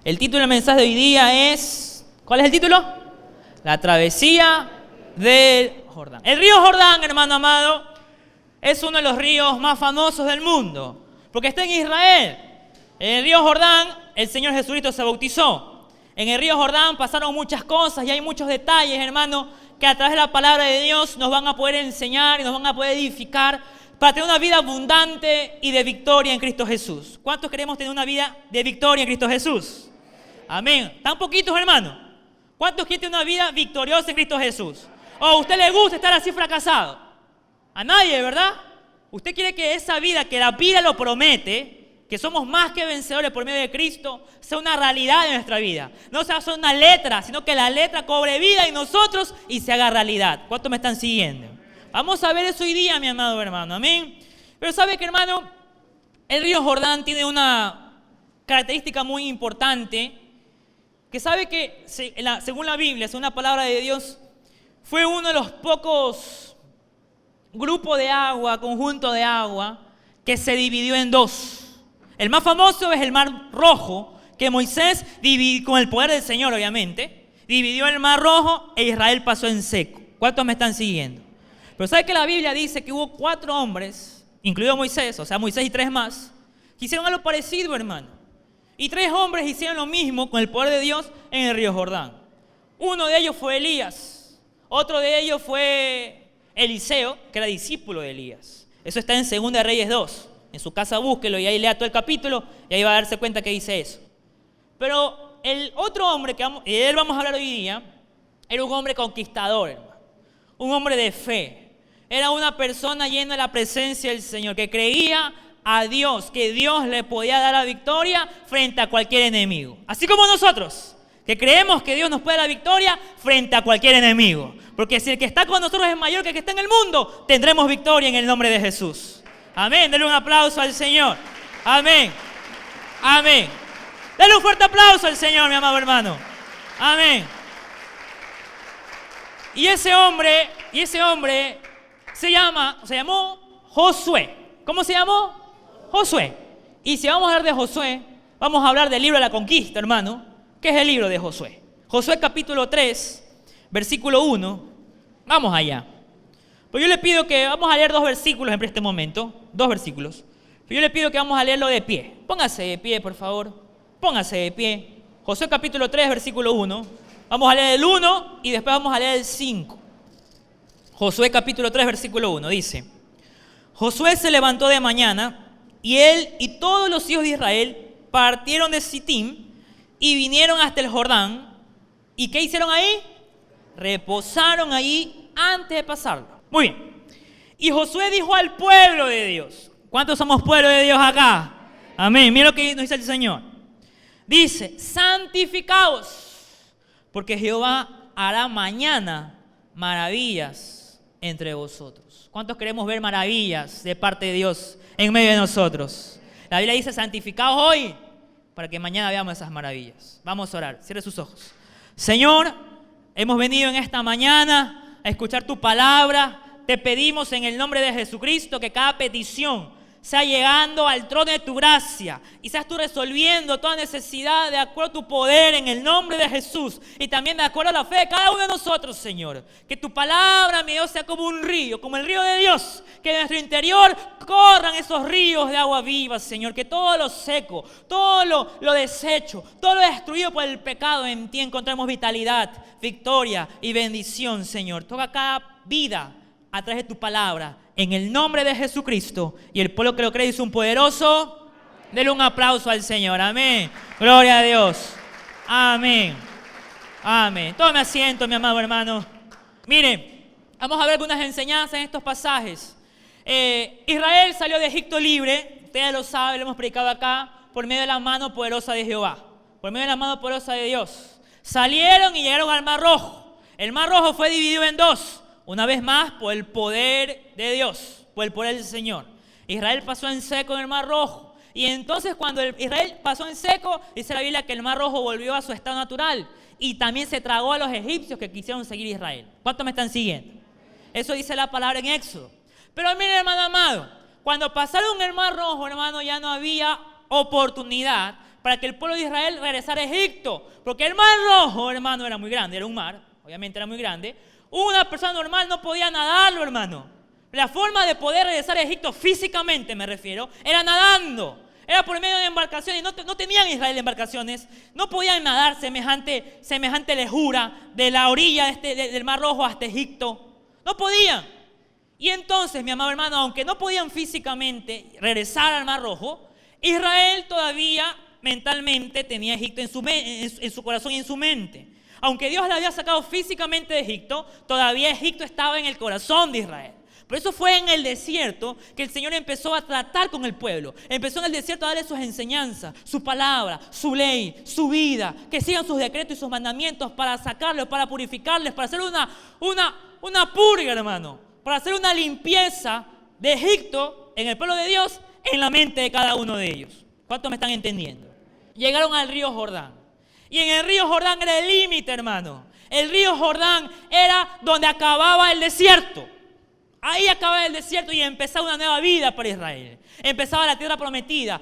El título del mensaje de hoy día es... ¿Cuál es el título? La travesía del Jordán. El río Jordán, hermano amado, es uno de los ríos más famosos del mundo, porque está en Israel. En el río Jordán, el Señor Jesucristo se bautizó. En el río Jordán pasaron muchas cosas y hay muchos detalles, hermano, que a través de la palabra de Dios nos van a poder enseñar y nos van a poder edificar para tener una vida abundante y de victoria en Cristo Jesús. ¿Cuántos queremos tener una vida de victoria en Cristo Jesús? Amén. ¿Tan poquitos, hermano? ¿Cuántos quieren tener una vida victoriosa en Cristo Jesús? ¿O a usted le gusta estar así fracasado? A nadie, ¿verdad? Usted quiere que esa vida, que la Biblia lo promete, que somos más que vencedores por medio de Cristo, sea una realidad en nuestra vida. No sea solo una letra, sino que la letra cobre vida en nosotros y se haga realidad. ¿Cuántos me están siguiendo? Vamos a ver eso hoy día, mi amado hermano. Amén. Pero sabe que, hermano, el río Jordán tiene una característica muy importante, que sabe que, según la Biblia, según la palabra de Dios, fue uno de los pocos grupos de agua, conjunto de agua, que se dividió en dos. El más famoso es el Mar Rojo, que Moisés, con el poder del Señor obviamente, dividió el Mar Rojo e Israel pasó en seco. ¿Cuántos me están siguiendo? Pero ¿sabe que la Biblia dice que hubo 4 hombres, incluido Moisés, o sea Moisés y 3 más, que hicieron algo parecido, hermano? Y 3 hombres hicieron lo mismo con el poder de Dios en el río Jordán. Uno de ellos fue Elías, otro de ellos fue Eliseo, que era discípulo de Elías. Eso está en 2 Reyes 2. En su casa búsquelo y ahí lea todo el capítulo y ahí va a darse cuenta que dice eso. Pero el otro hombre de él vamos a hablar hoy día, era un hombre conquistador, hermano. Un hombre de fe. Era una persona llena de la presencia del Señor, que creía a Dios, que Dios le podía dar la victoria frente a cualquier enemigo. Así como nosotros, que creemos que Dios nos puede dar la victoria frente a cualquier enemigo. Porque si el que está con nosotros es mayor que el que está en el mundo, tendremos victoria en el nombre de Jesús. Amén. Denle un aplauso al Señor. Amén. Amén. Denle un fuerte aplauso al Señor, mi amado hermano. Amén. Y ese hombre se llamó Josué. ¿Cómo se llamó? Josué. Y si vamos a hablar de Josué, vamos a hablar del libro de la conquista, hermano. ¿Qué es el libro de Josué? Josué capítulo 3, versículo 1. Vamos allá. Pues yo le pido que vamos a leer 2 versículos en este momento. 2 versículos. Pero yo le pido que vamos a leerlo de pie. Póngase de pie, por favor. Póngase de pie. Josué capítulo 3, versículo 1. Vamos a leer el 1 y después vamos a leer el 5. Josué capítulo 3, versículo 1. Dice: Josué se levantó de mañana y él y todos los hijos de Israel partieron de Sittim y vinieron hasta el Jordán. ¿Y qué hicieron ahí? Reposaron ahí antes de pasarlo. Muy bien. Y Josué dijo al pueblo de Dios. ¿Cuántos somos pueblo de Dios acá? Amén. Mira lo que nos dice el Señor. Dice: santificaos, porque Jehová hará mañana maravillas entre vosotros. ¿Cuántos queremos ver maravillas de parte de Dios en medio de nosotros? La Biblia dice: santificaos hoy, para que mañana veamos esas maravillas. Vamos a orar. Cierre sus ojos. Señor, hemos venido en esta mañana a escuchar tu palabra. Te pedimos en el nombre de Jesucristo que cada petición sea llegando al trono de tu gracia y seas tú resolviendo toda necesidad de acuerdo a tu poder en el nombre de Jesús y también de acuerdo a la fe de cada uno de nosotros, Señor. Que tu palabra, mi Dios, sea como un río, como el río de Dios, que en nuestro interior corran esos ríos de agua viva, Señor. Que todo lo seco, todo lo deshecho, todo lo destruido por el pecado, en ti encontremos vitalidad, victoria y bendición, Señor. Toca cada vida a través de tu palabra, en el nombre de Jesucristo. Y el pueblo que lo cree dice un poderoso. Denle un aplauso al Señor. Amén. Gloria a Dios. Amén. Amén. Tome asiento, mi amado hermano. Mire, vamos a ver algunas enseñanzas en estos pasajes. Israel salió de Egipto libre. Ustedes lo saben, lo hemos predicado acá, por medio de la mano poderosa de Jehová, por medio de la mano poderosa de Dios. Salieron y llegaron al Mar Rojo. El Mar Rojo fue dividido en 2. Una vez más, por el poder de Dios, por el poder del Señor. Israel pasó en seco en el Mar Rojo. Y entonces cuando Israel pasó en seco, dice la Biblia que el Mar Rojo volvió a su estado natural. Y también se tragó a los egipcios que quisieron seguir a Israel. ¿Cuántos me están siguiendo? Eso dice la palabra en Éxodo. Pero miren, hermano amado, cuando pasaron el Mar Rojo, hermano, ya no había oportunidad para que el pueblo de Israel regresara a Egipto. Porque el mar Rojo, hermano, era muy grande, era un mar, obviamente era muy grande. Una persona normal no podía nadarlo, hermano. La forma de poder regresar a Egipto físicamente, me refiero, era nadando. Era por medio de embarcaciones. No tenían Israel embarcaciones. No podían nadar semejante lejura de la orilla del Mar Rojo hasta Egipto. No podían. Y entonces, mi amado hermano, aunque no podían físicamente regresar al Mar Rojo, Israel todavía mentalmente tenía Egipto en su corazón y en su mente. Aunque Dios le había sacado físicamente de Egipto, todavía Egipto estaba en el corazón de Israel. Por eso fue en el desierto que el Señor empezó a tratar con el pueblo. Empezó en el desierto a darle sus enseñanzas, su palabra, su ley, su vida. Que sigan sus decretos y sus mandamientos para sacarlos, para purificarles, para hacer una purga, hermano. Para hacer una limpieza de Egipto en el pueblo de Dios, en la mente de cada uno de ellos. ¿Cuántos me están entendiendo? Llegaron al río Jordán. Y en el río Jordán era el límite, hermano. El río Jordán era donde acababa el desierto. Ahí acababa el desierto y empezaba una nueva vida para Israel. Empezaba la tierra prometida,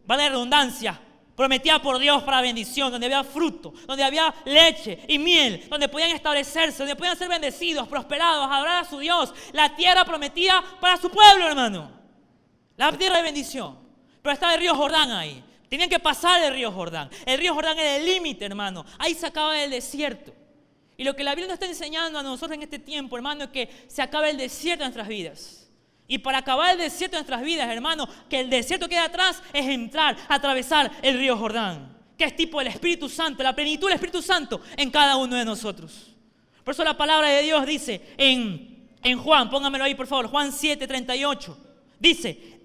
vale la redundancia, prometida por Dios para bendición, donde había fruto, donde había leche y miel, donde podían establecerse, donde podían ser bendecidos, prosperados, adorar a su Dios. La tierra prometida para su pueblo, hermano. La tierra de bendición. Pero estaba el río Jordán ahí. Tenían que pasar el río Jordán. El río Jordán era el límite, hermano. Ahí se acaba el desierto. Y lo que la Biblia nos está enseñando a nosotros en este tiempo, hermano, es que se acaba el desierto en nuestras vidas. Y para acabar el desierto en nuestras vidas, hermano, que el desierto quede atrás, es entrar, atravesar el río Jordán, que es tipo el Espíritu Santo, la plenitud del Espíritu Santo en cada uno de nosotros. Por eso la palabra de Dios dice en Juan, póngamelo ahí por favor, Juan 7:38, dice,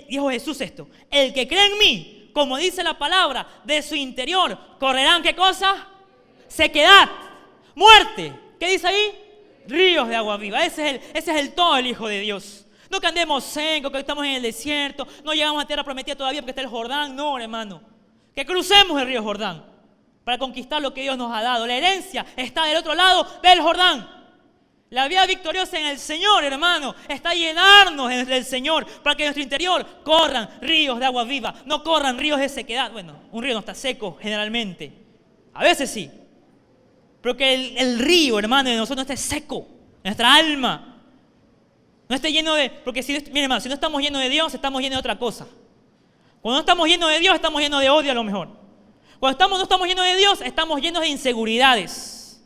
dijo Jesús esto, el que cree en mí, como dice la palabra, de su interior correrán, ¿qué cosa? Sequedad, muerte. ¿Qué dice ahí? Ríos de agua viva. Ese es el todo el Hijo de Dios. No que andemos secos, que estamos en el desierto, no llegamos a tierra prometida todavía porque está el Jordán. No, hermano. Que crucemos el río Jordán para conquistar lo que Dios nos ha dado. La herencia está del otro lado del Jordán. La vida victoriosa en el Señor, hermano, está llenarnos del Señor para que en nuestro interior corran ríos de agua viva, no corran ríos de sequedad. Bueno, un río no está seco generalmente. A veces sí. Pero que el río, hermano, de nosotros no esté seco, nuestra alma no esté lleno de... Porque mire, hermano, si no estamos llenos de Dios, estamos llenos de otra cosa. Cuando no estamos llenos de Dios, estamos llenos de odio a lo mejor. Cuando no estamos llenos de Dios, estamos llenos de inseguridades,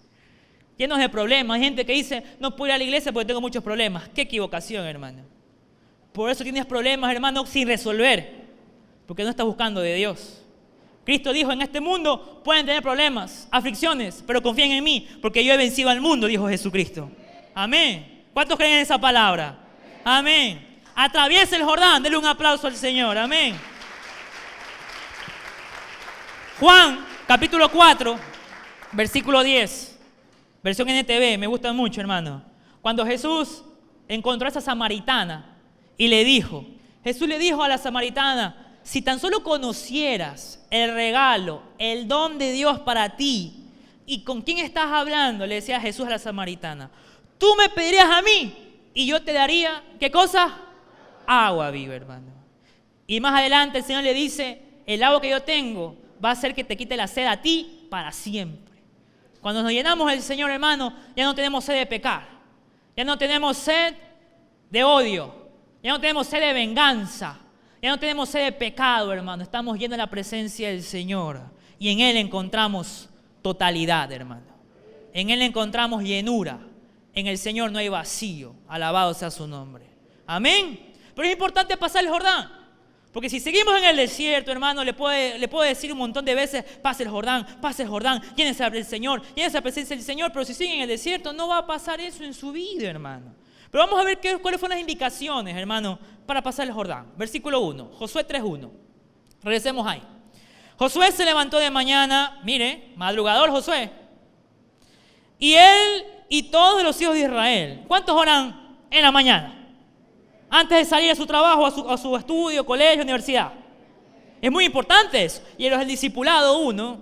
llenos de problemas. Hay gente que dice, no puedo ir a la iglesia porque tengo muchos problemas. Qué equivocación, hermano. Por eso tienes problemas, hermano, sin resolver, porque no estás buscando de Dios. Cristo dijo, en este mundo pueden tener problemas, aflicciones, pero confíen en mí, porque yo he vencido al mundo, dijo Jesucristo. Amén. ¿Cuántos creen en esa palabra? Amén. Atraviesa el Jordán, denle un aplauso al Señor. Amén. Juan, capítulo 4, versículo 10. Versión NTV, me gusta mucho, hermano. Cuando Jesús encontró a esa samaritana y le dijo, Jesús le dijo a la samaritana, si tan solo conocieras el regalo, el don de Dios para ti, ¿y con quién estás hablando? Le decía Jesús a la samaritana. Tú me pedirías a mí y yo te daría, ¿qué cosa? Agua viva, hermano. Y más adelante el Señor le dice, el agua que yo tengo va a hacer que te quite la sed a ti para siempre. Cuando nos llenamos del Señor, hermano, ya no tenemos sed de pecar. Ya no tenemos sed de odio. Ya no tenemos sed de venganza. Ya no tenemos sed de pecado, hermano. Estamos llenos de la presencia del Señor. Y en Él encontramos totalidad, hermano. En Él encontramos llenura. En el Señor no hay vacío. Alabado sea su nombre. Amén. Pero es importante pasar el Jordán. Porque si seguimos en el desierto, hermano, le puedo decir un montón de veces, pase el Jordán, llénese del Señor, llénese la presencia del Señor. Pero si siguen en el desierto, no va a pasar eso en su vida, hermano. Pero vamos a ver cuáles fueron las indicaciones, hermano, para pasar el Jordán. Versículo 1, Josué 3:1. Regresemos ahí. Josué se levantó de mañana, mire, madrugador Josué. Y él y todos los hijos de Israel. ¿Cuántos oran en la mañana? Antes de salir a su trabajo, a su estudio, colegio, universidad. Es muy importante eso. Y el discipulado 1,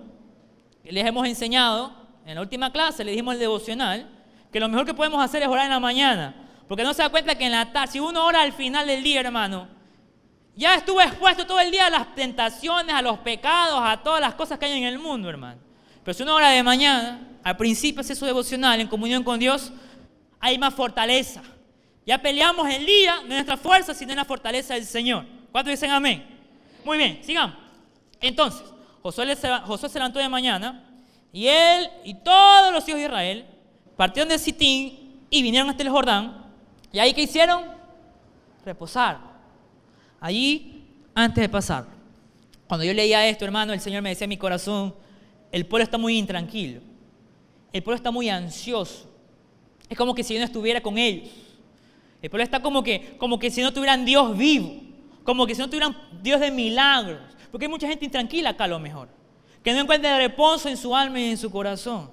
que les hemos enseñado, en la última clase le dijimos el devocional, que lo mejor que podemos hacer es orar en la mañana. Porque no se da cuenta que en la tarde, si uno ora al final del día, hermano, Ya estuvo expuesto todo el día a las tentaciones, a los pecados, a todas las cosas que hay en el mundo, hermano. Pero si una hora de mañana, al principio hace su devocional en comunión con Dios, hay más fortaleza. Ya peleamos el día de nuestra fuerza, sino en la fortaleza del Señor. ¿Cuántos dicen amén? Muy bien, sigamos. Entonces, Josué se levantó de mañana y él y todos los hijos de Israel partieron de Sitín y vinieron hasta el Jordán. ¿Y ahí qué hicieron? Reposar. Allí antes de pasar. Cuando yo leía esto, hermano, el Señor me decía en mi corazón, el pueblo está muy intranquilo. El pueblo está muy ansioso. Es como que si yo no estuviera con ellos. El pueblo está como que si no tuvieran Dios vivo. Como que si no tuvieran Dios de milagros. Porque hay mucha gente intranquila acá a lo mejor. Que no encuentra reposo en su alma y en su corazón.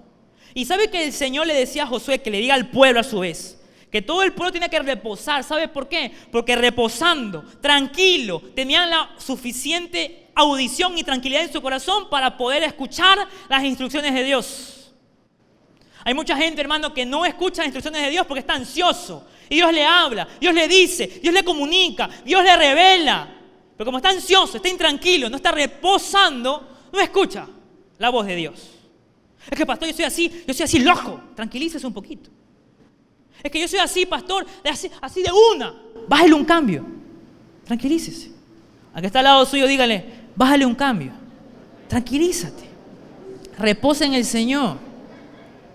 Y ¿sabe que el Señor le decía a Josué que le diga al pueblo a su vez? Que todo el pueblo tiene que reposar. ¿Sabe por qué? Porque reposando, tranquilo, tenían la suficiente audición y tranquilidad en su corazón para poder escuchar las instrucciones de Dios. Hay mucha gente, hermano, que no escucha las instrucciones de Dios porque está ansioso. Y Dios le habla, Dios le dice, Dios le comunica, Dios le revela. Pero como está ansioso, está intranquilo, no está reposando, no escucha la voz de Dios. Es que, pastor, yo soy así loco. Tranquilícese un poquito. Es que yo soy así, pastor, así de una. Bájale un cambio. Tranquilícese. Al que está al lado suyo, dígale, bájale un cambio. Tranquilízate. Reposa en el Señor.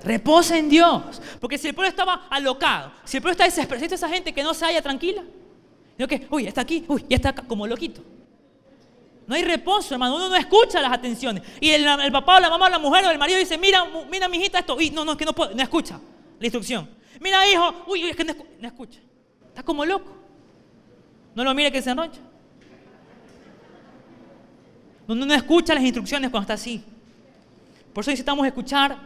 Reposa en Dios. Porque si el pueblo estaba alocado, si el pueblo está desesperado, esa gente que no se halla tranquila, sino que, uy, está aquí, uy, ya está acá, como loquito. No hay reposo, hermano. Uno no escucha las atenciones. Y el papá o la mamá o la mujer o el marido dice, mira, mijita, esto. Y no, es que no puedo, no escucha la instrucción. Mira, hijo, uy, es que no escucha. Está como loco. No lo mire que se enrocha. No escucha las instrucciones cuando está así. Por eso necesitamos escuchar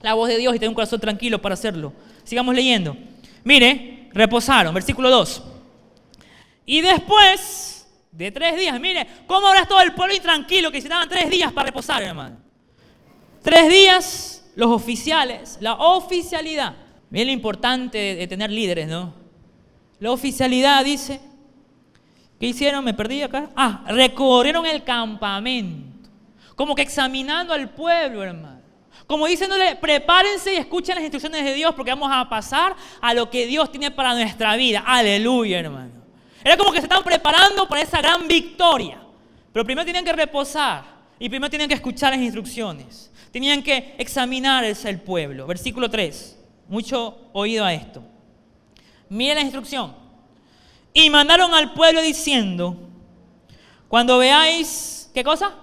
la voz de Dios y tener un corazón tranquilo para hacerlo. Sigamos leyendo. Mire, reposaron, versículo 2. Y después de 3 días, mire, ¿cómo habrá estado el pueblo intranquilo que necesitaban 3 días para reposar, hermano? 3 días, los oficiales, la oficialidad. Bien lo importante de tener líderes, ¿no? La oficialidad dice, ¿qué hicieron? Me perdí acá. Recorrieron el campamento. Como que examinando al pueblo, hermano. Como diciéndole, prepárense y escuchen las instrucciones de Dios porque vamos a pasar a lo que Dios tiene para nuestra vida. Aleluya, hermano. Era como que se estaban preparando para esa gran victoria. Pero primero tenían que reposar y primero tenían que escuchar las instrucciones. Tenían que examinarse el pueblo. Versículo 3. Mucho oído a esto. Miren la instrucción. Y mandaron al pueblo diciendo, cuando veáis, ¿qué cosa?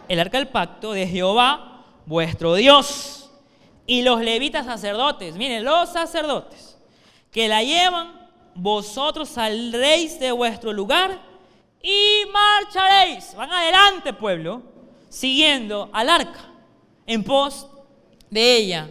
El arca del pacto de Jehová, vuestro Dios, y los levitas sacerdotes, miren, los sacerdotes, que la llevan, vosotros saldréis de vuestro lugar y marcharéis. Van adelante, pueblo, siguiendo al arca, en pos de ella,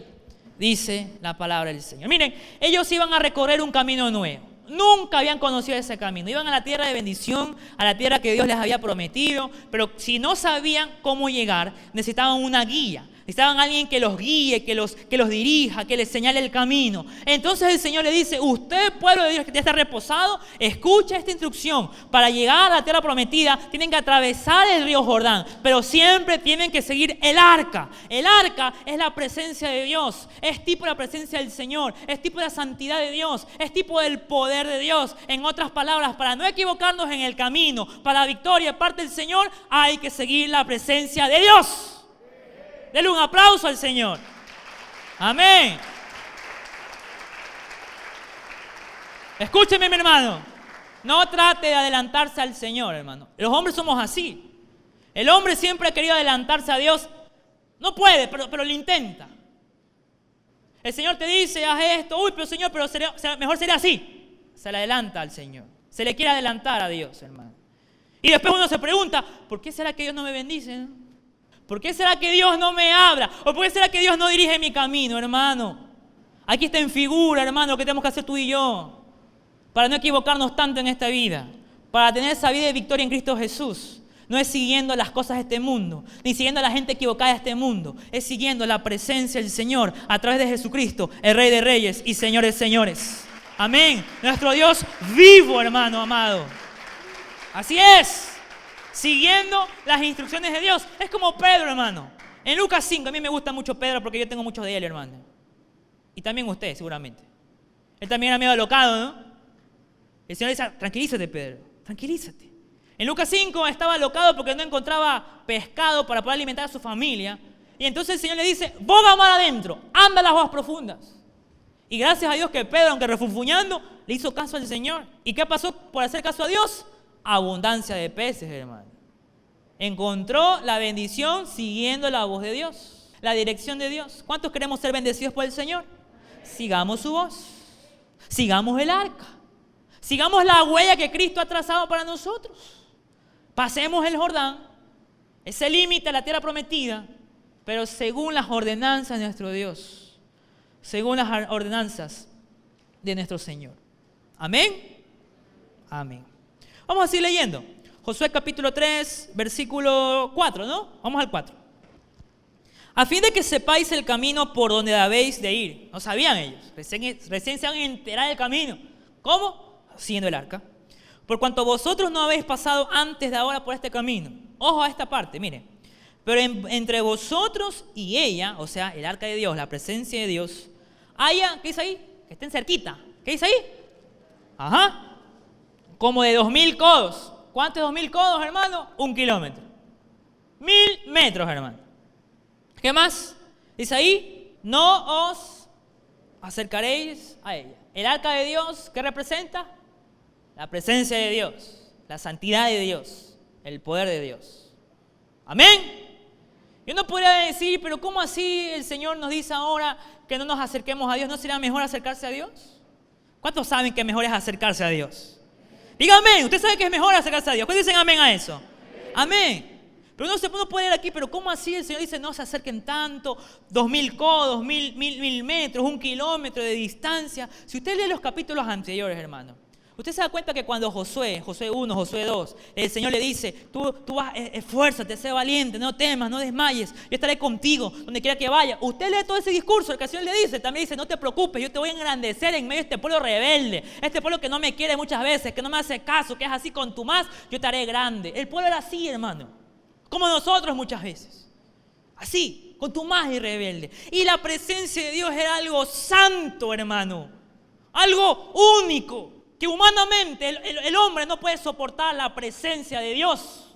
dice la palabra del Señor. Miren, ellos iban a recorrer un camino nuevo. Nunca habían conocido ese camino. Iban a la tierra de bendición, a la tierra que Dios les había prometido. Pero si no sabían cómo llegar, necesitaban una guía. Necesitaban a alguien que los guíe, que los dirija, que les señale el camino. Entonces el Señor le dice, usted, pueblo de Dios que ya está reposado, escucha esta instrucción. Para llegar a la tierra prometida, tienen que atravesar el río Jordán. Pero siempre tienen que seguir el arca. El arca es la presencia de Dios. Es tipo de la presencia del Señor. Es tipo de la santidad de Dios. Es tipo del poder de Dios. En otras palabras, para no equivocarnos en el camino, para la victoria de parte del Señor, hay que seguir la presencia de Dios. Denle un aplauso al Señor. Amén. Escúcheme, mi hermano. No trate de adelantarse al Señor, hermano. Los hombres somos así. El hombre siempre ha querido adelantarse a Dios. No puede, pero lo intenta. El Señor te dice, haz esto. Uy, pero Señor, mejor sería así. Se le adelanta al Señor. Se le quiere adelantar a Dios, hermano. Y después uno se pregunta, ¿por qué será que Dios no me bendice? ¿Por qué será que Dios no me habla? ¿O por qué será que Dios no dirige mi camino, hermano? Aquí está en figura, hermano, lo que tenemos que hacer tú y yo. Para no equivocarnos tanto en esta vida. Para tener esa vida de victoria en Cristo Jesús. No es siguiendo las cosas de este mundo. Ni siguiendo a la gente equivocada de este mundo. Es siguiendo la presencia del Señor a través de Jesucristo, el Rey de Reyes y Señor de Señores. Amén. Nuestro Dios vivo, hermano amado. Así es. Siguiendo las instrucciones de Dios. Es como Pedro, hermano. En Lucas 5, a mí me gusta mucho Pedro porque yo tengo mucho de él, hermano. Y también usted, seguramente. Él también era medio alocado, ¿no? El Señor dice, tranquilízate, Pedro, tranquilízate. En Lucas 5 estaba alocado porque no encontraba pescado para poder alimentar a su familia. Y entonces el Señor le dice, boga mar adentro, anda a las aguas profundas. Y gracias a Dios que Pedro, aunque refunfuñando, le hizo caso al Señor. ¿Y qué pasó por hacer caso a Dios? Abundancia de peces, hermano. Encontró la bendición siguiendo la voz de Dios, la dirección de Dios. ¿Cuántos queremos ser bendecidos por el Señor? Sigamos su voz, sigamos el arca, sigamos la huella que Cristo ha trazado para nosotros. Pasemos el Jordán, ese límite a la tierra prometida, pero según las ordenanzas de nuestro Dios, según las ordenanzas de nuestro Señor. Amén. Amén. Vamos a seguir leyendo. Josué capítulo 3, versículo 4, ¿no? Vamos al 4. A fin de que sepáis el camino por donde habéis de ir. No sabían ellos. Recién se van a enterar del camino. ¿Cómo? Siguiendo el arca. Por cuanto vosotros no habéis pasado antes de ahora por este camino. Ojo a esta parte, mire. Pero entre vosotros y ella, o sea, el arca de Dios, la presencia de Dios, haya, ¿qué dice ahí? Que estén cerquita. ¿Qué dice ahí? Ajá. Como de 2000 codos. ¿Cuánto es 2000 codos, hermano? 1 kilómetro. 1000 metros, hermano. ¿Qué más? Dice ahí, no os acercaréis a ella. El arca de Dios, ¿qué representa? La presencia de Dios, la santidad de Dios, el poder de Dios. Amén. Yo no podría decir, pero ¿cómo así el Señor nos dice ahora que no nos acerquemos a Dios? ¿No será mejor acercarse a Dios? ¿Cuántos saben que mejor es acercarse a Dios? Dígame, ¿usted sabe que es mejor acercarse a Dios? ¿Cuántos dicen amén a eso? Amén. Pero uno puede ir aquí, pero ¿cómo así el Señor dice no se acerquen tanto? 2000 codos, 1000 metros, 1 kilómetro de distancia. Si usted lee los capítulos anteriores, hermano, usted se da cuenta que cuando Josué 1, Josué 2, el Señor le dice, tú vas, esfuérzate, sé valiente, no temas, no desmayes, yo estaré contigo donde quiera que vaya. Usted lee todo ese discurso, el que el Señor le dice, también dice, no te preocupes, yo te voy a engrandecer en medio de este pueblo rebelde, este pueblo que no me quiere muchas veces, que no me hace caso, que es así contumaz, yo te haré grande. El pueblo era así, hermano. Como nosotros muchas veces. Así, contumaz y rebelde. Y la presencia de Dios era algo santo, hermano. Algo único. Que humanamente el hombre no puede soportar la presencia de Dios.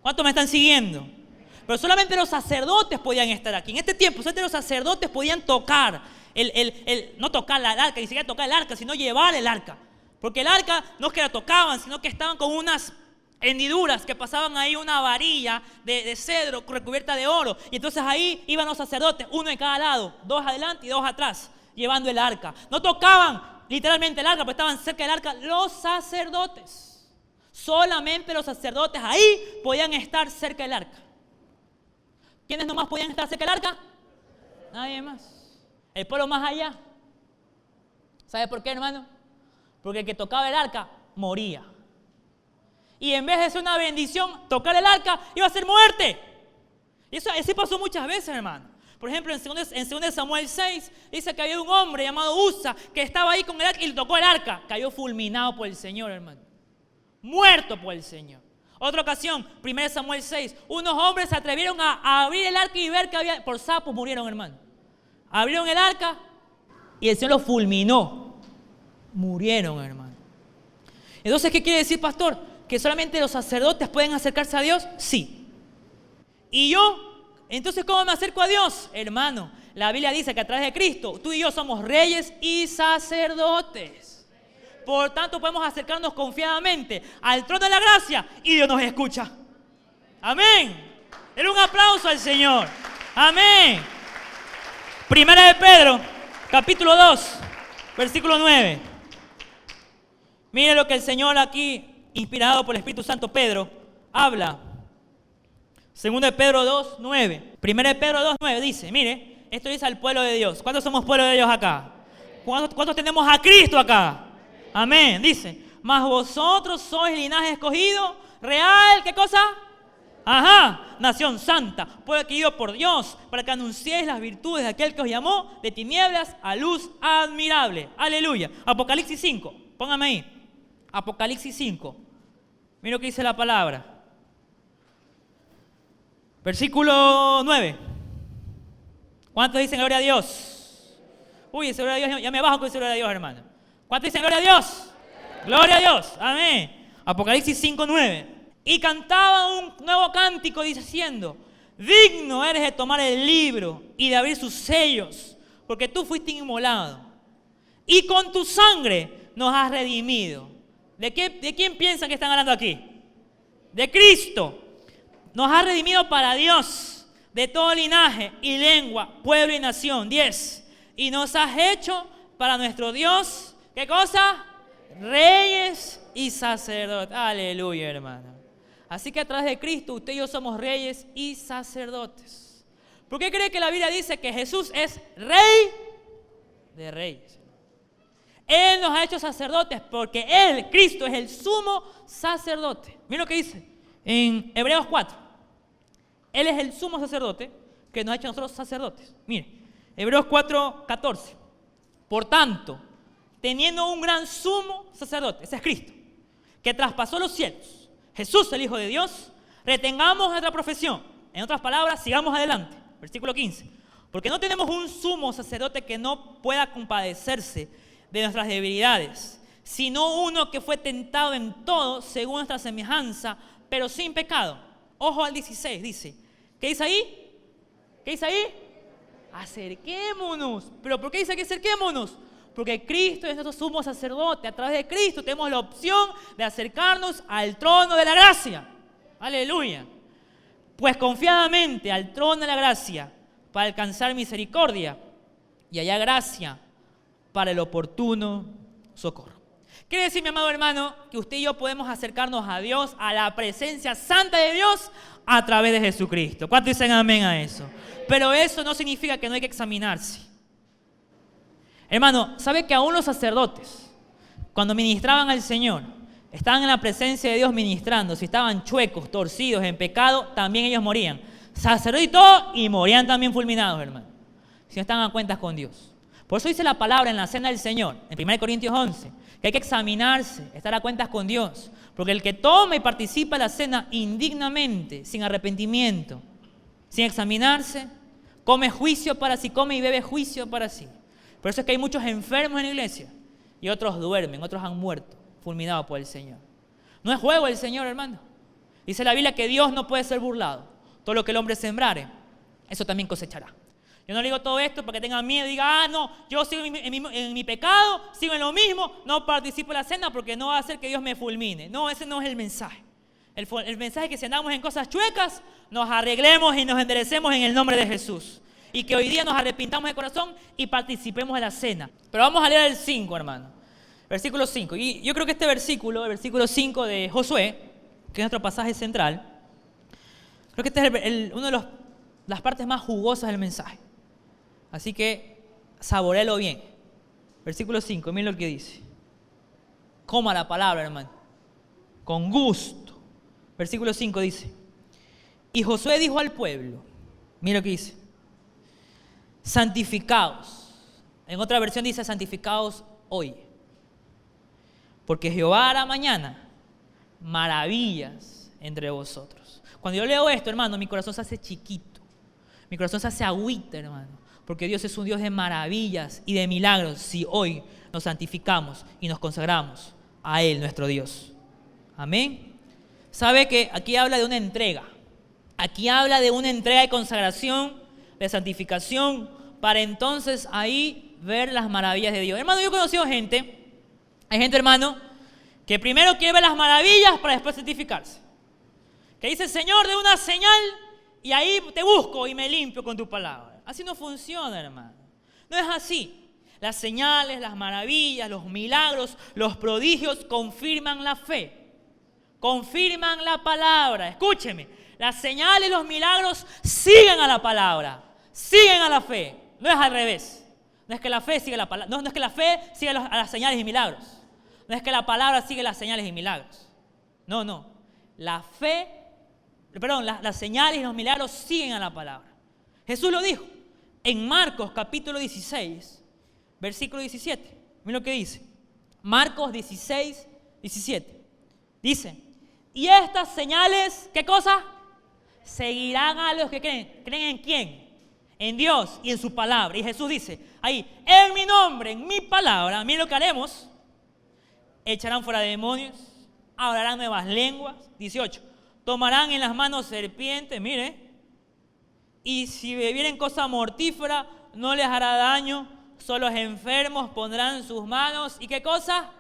¿Cuántos me están siguiendo? Pero solamente los sacerdotes podían estar aquí. En este tiempo solamente los sacerdotes podían tocar. No tocar el arca, ni siquiera tocar el arca, sino llevar el arca. Porque el arca no es que la tocaban, sino que estaban con unas hendiduras que pasaban ahí una varilla de cedro recubierta de oro. Y entonces ahí iban los sacerdotes, uno de cada lado, 2 adelante y 2 atrás, llevando el arca. No tocaban literalmente el arca, porque estaban cerca del arca los sacerdotes. Solamente los sacerdotes ahí podían estar cerca del arca. ¿Quiénes nomás podían estar cerca del arca? Nadie más. El pueblo más allá. ¿Sabe por qué, hermano? Porque el que tocaba el arca moría. Y en vez de ser una bendición, tocar el arca iba a ser muerte. Y eso así pasó muchas veces, hermano. Por ejemplo, en 2 Samuel 6, dice que había un hombre llamado Usa que estaba ahí con el arca y le tocó el arca. Cayó fulminado por el Señor, hermano. Muerto por el Señor. Otra ocasión, 1 Samuel 6, unos hombres se atrevieron a abrir el arca y ver que había, por sapos murieron, hermano. Abrieron el arca y el Señor los fulminó. Murieron, hermano. Entonces, ¿qué quiere decir, pastor? ¿Que solamente los sacerdotes pueden acercarse a Dios? Sí. ¿Y yo? Entonces, ¿cómo me acerco a Dios? Hermano, la Biblia dice que a través de Cristo, tú y yo somos reyes y sacerdotes. Por tanto, podemos acercarnos confiadamente al trono de la gracia y Dios nos escucha. Amén. Denle un aplauso al Señor. Amén. Primera de Pedro, capítulo 2, versículo 9. Mire lo que el Señor aquí, inspirado por el Espíritu Santo, Pedro, habla. Segunda de Pedro 2, 9. Primera de Pedro 2, 9 dice, mire, esto dice al pueblo de Dios. ¿Cuántos somos pueblo de Dios acá? ¿Cuántos tenemos a Cristo acá? Amén. Dice, mas vosotros sois linaje escogido, real, ¿qué cosa? Ajá, nación santa, pueblo adquirido por Dios, para que anunciéis las virtudes de aquel que os llamó de tinieblas a luz admirable. Aleluya. Apocalipsis 5, póngame ahí. Apocalipsis 5, Mira lo que dice la palabra. Versículo 9. ¿Cuántos dicen gloria a Dios? Uy, ese gloria a Dios, ya me bajo con ese gloria a Dios, hermano. ¿Cuántos dicen gloria a Dios? Gloria a Dios, amén. Apocalipsis 5:9. Y cantaba un nuevo cántico diciendo: digno eres de tomar el libro y de abrir sus sellos, porque tú fuiste inmolado y con tu sangre nos has redimido. ¿De quién piensan que están hablando aquí? De Cristo. Nos has redimido para Dios, de todo linaje y lengua, pueblo y nación. 10. Y nos has hecho para nuestro Dios, ¿qué cosa? Reyes y sacerdotes. Aleluya, hermano. Así que a través de Cristo, usted y yo somos reyes y sacerdotes. ¿Por qué cree que la Biblia dice que Jesús es rey de reyes? Él nos ha hecho sacerdotes porque Él, Cristo, es el sumo sacerdote. Mira lo que dice en Hebreos 4. Él es el sumo sacerdote que nos ha hecho a nosotros sacerdotes. Mire, Hebreos 4:14. Por tanto, teniendo un gran sumo sacerdote, ese es Cristo, que traspasó los cielos, Jesús, el Hijo de Dios, retengamos nuestra profesión. En otras palabras, sigamos adelante. Versículo 15. Porque no tenemos un sumo sacerdote que no pueda compadecerse de nuestras debilidades, sino uno que fue tentado en todo según nuestra semejanza, pero sin pecado. Ojo al 16, dice. ¿Qué dice ahí? ¿Qué dice ahí? Acerquémonos. ¿Pero por qué dice que acerquémonos? Porque Cristo es nuestro sumo sacerdote. A través de Cristo tenemos la opción de acercarnos al trono de la gracia. Aleluya. Pues confiadamente al trono de la gracia para alcanzar misericordia y hallar gracia para el oportuno socorro. Quiere decir, mi amado hermano, que usted y yo podemos acercarnos a Dios, a la presencia santa de Dios, a través de Jesucristo. ¿Cuántos dicen amén a eso? Pero eso no significa que no hay que examinarse. Hermano, ¿sabe que aún los sacerdotes, cuando ministraban al Señor, estaban en la presencia de Dios ministrando? Si estaban chuecos, torcidos, en pecado, también ellos morían. Sacerdotes y todo, y morían también fulminados, hermano. Si no estaban a cuentas con Dios. Por eso dice la palabra en la cena del Señor, en 1 Corintios 11, que hay que examinarse, estar a cuentas con Dios. Porque el que toma y participa en la cena indignamente, sin arrepentimiento, sin examinarse, come juicio para sí, come y bebe juicio para sí. Por eso es que hay muchos enfermos en la iglesia y otros duermen, otros han muerto, fulminados por el Señor. No es juego el Señor, hermano. Dice la Biblia que Dios no puede ser burlado. Todo lo que el hombre sembrare, eso también cosechará. Yo no le digo todo esto para que tengan miedo y digan, no, yo sigo en mi pecado, sigo en lo mismo, no participo en la cena porque no va a hacer que Dios me fulmine. No, ese no es el mensaje. El mensaje es que si andamos en cosas chuecas, nos arreglemos y nos enderecemos en el nombre de Jesús. Y que hoy día nos arrepintamos de corazón y participemos de la cena. Pero vamos a leer el 5, hermano. Versículo 5. Y yo creo que este versículo, el versículo 5 de Josué, que es nuestro pasaje central, creo que este es una de las partes más jugosas del mensaje. Así que saboréalo bien. Versículo 5, miren lo que dice. Coma la palabra, hermano. Con gusto. Versículo 5 dice. Y Josué dijo al pueblo, mira lo que dice. Santificaos. En otra versión dice santificaos hoy. Porque Jehová hará mañana maravillas entre vosotros. Cuando yo leo esto, hermano, mi corazón se hace chiquito. Mi corazón se hace agüita, hermano. Porque Dios es un Dios de maravillas y de milagros si hoy nos santificamos y nos consagramos a Él, nuestro Dios. Amén. Sabe que aquí habla de una entrega. Aquí habla de una entrega de consagración, de santificación, para entonces ahí ver las maravillas de Dios. Hermano, yo he conocido gente, hay gente, hermano, que primero quiere ver las maravillas para después santificarse. Que dice, Señor, de una señal y ahí te busco y me limpio con tu palabra. Así no funciona, hermano. No es así. Las señales, las maravillas, los milagros, los prodigios confirman la fe. Confirman la palabra. Escúcheme. Las señales y los milagros siguen a la palabra. Siguen a la fe. No es al revés. No es que la fe siga la palabra. No es que la fe siga a las señales y milagros. No es que la palabra sigue las señales y milagros. No. La fe, las señales y los milagros siguen a la palabra. Jesús lo dijo en Marcos capítulo 16, versículo 17. Miren lo que dice. Marcos 16, 17. Dice, Y estas señales, ¿qué cosa? Seguirán a los que creen. ¿Creen en quién? En Dios y en su palabra. Y Jesús dice ahí, en mi nombre, en mi palabra, miren lo que haremos. Echarán fuera demonios, hablarán nuevas lenguas. 18. Tomarán en las manos serpientes, mire. Y si bebieren cosa mortífera, no les hará daño. Solo los enfermos pondrán sus manos. ¿Y qué cosa?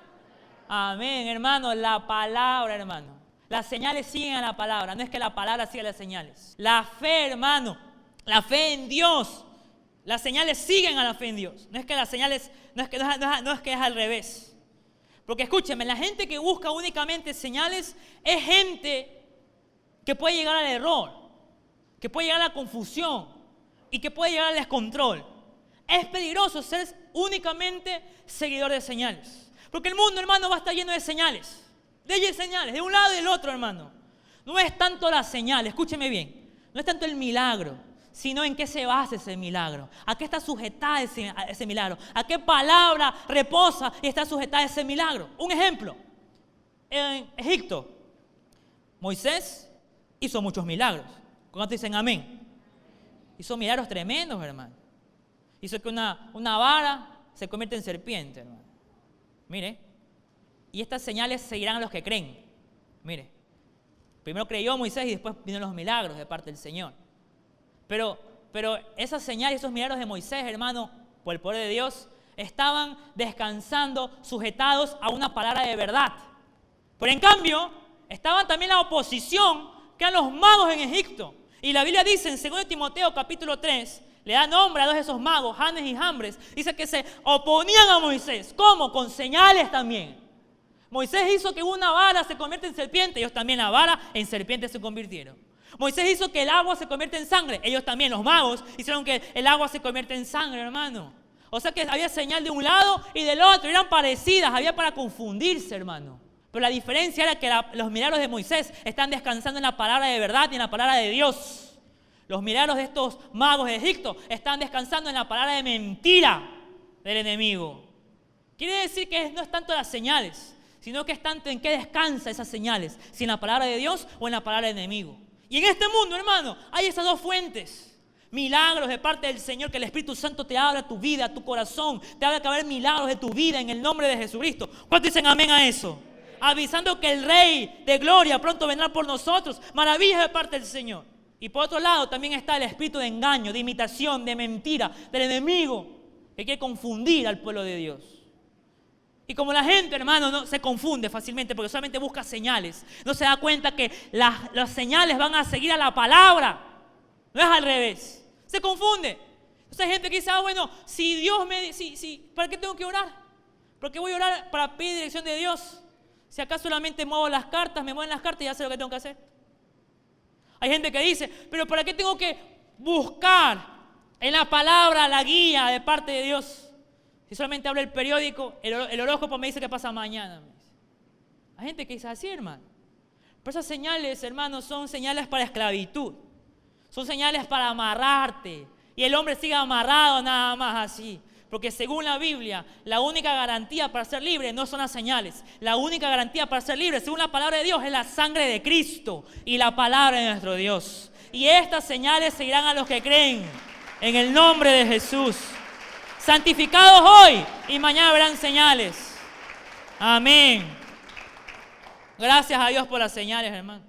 Amén, hermano. La palabra, hermano. Las señales siguen a la palabra. No es que la palabra siga las señales. La fe, hermano. La fe en Dios. Las señales siguen a la fe en Dios. No es que las señales, no es que es al revés. Porque escúchenme, la gente que busca únicamente señales es gente que puede llegar al error, que puede llegar a la confusión y que puede llegar al descontrol. Es peligroso ser únicamente seguidor de señales. Porque el mundo, hermano, va a estar lleno de señales. De un lado y del otro, hermano. No es tanto la señal, escúcheme bien. No es tanto el milagro, sino en qué se basa ese milagro. ¿A qué está sujetada ese milagro? ¿A qué palabra reposa y está sujetada ese milagro? Un ejemplo. En Egipto, Moisés hizo muchos milagros. ¿Cuántos dicen amén? Hizo milagros tremendos, hermano. Hizo que una vara se convierta en serpiente, hermano. Mire. Y estas señales seguirán a los que creen. Mire. Primero creyó Moisés y después vinieron los milagros de parte del Señor. Pero esas señales, esos milagros de Moisés, hermano, por el poder de Dios, estaban descansando, sujetados a una palabra de verdad. Pero en cambio, estaban también la oposición, que eran los magos en Egipto. Y la Biblia dice en 2 Timoteo capítulo 3, le da nombre a dos de esos magos, Janes y Jambres. Dice que se oponían a Moisés. ¿Cómo? Con señales también. Moisés hizo que una vara se convierta en serpiente. Ellos también la vara en serpiente se convirtieron. Moisés hizo que el agua se convierta en sangre. Ellos también, los magos, hicieron que el agua se convierta en sangre, hermano. O sea que había señal de un lado y del otro. Eran parecidas, había para confundirse, hermano. Pero la diferencia era que los milagros de Moisés están descansando en la palabra de verdad y en la palabra de Dios. Los milagros de estos magos de Egipto están descansando en la palabra de mentira del enemigo. Quiere decir que no es tanto las señales, sino que es tanto en qué descansa esas señales, si en la palabra de Dios o en la palabra del enemigo. Y en este mundo, hermano, hay esas dos fuentes. Milagros de parte del Señor, que el Espíritu Santo te habla a tu vida, a tu corazón. Te habla que va a haber milagros de tu vida en el nombre de Jesucristo. ¿Cuántos dicen amén a eso? Avisando que el Rey de Gloria pronto vendrá por nosotros. Maravillas de parte del Señor. Y por otro lado también está el espíritu de engaño, de imitación, de mentira, del enemigo, que quiere confundir al pueblo de Dios. Y como la gente, hermano, no se confunde fácilmente porque solamente busca señales, no se da cuenta que las señales van a seguir a la palabra. No es al revés. Se confunde. Entonces hay gente que dice, bueno, si Dios me... ¿para qué tengo que orar? ¿Por qué voy a orar para pedir dirección de Dios? Si acá solamente muevo las cartas, me mueven las cartas y ya sé lo que tengo que hacer. Hay gente que dice, pero ¿para qué tengo que buscar en la palabra la guía de parte de Dios? Si solamente hablo el periódico, el horóscopo me dice que pasa mañana. Hay gente que dice así, hermano. Pero esas señales, hermano, son señales para esclavitud. Son señales para amarrarte. Y el hombre sigue amarrado nada más así. Porque según la Biblia, la única garantía para ser libre no son las señales. La única garantía para ser libre, según la palabra de Dios, es la sangre de Cristo y la palabra de nuestro Dios. Y estas señales seguirán a los que creen en el nombre de Jesús. Santificados hoy y mañana verán señales. Amén. Gracias a Dios por las señales, hermano.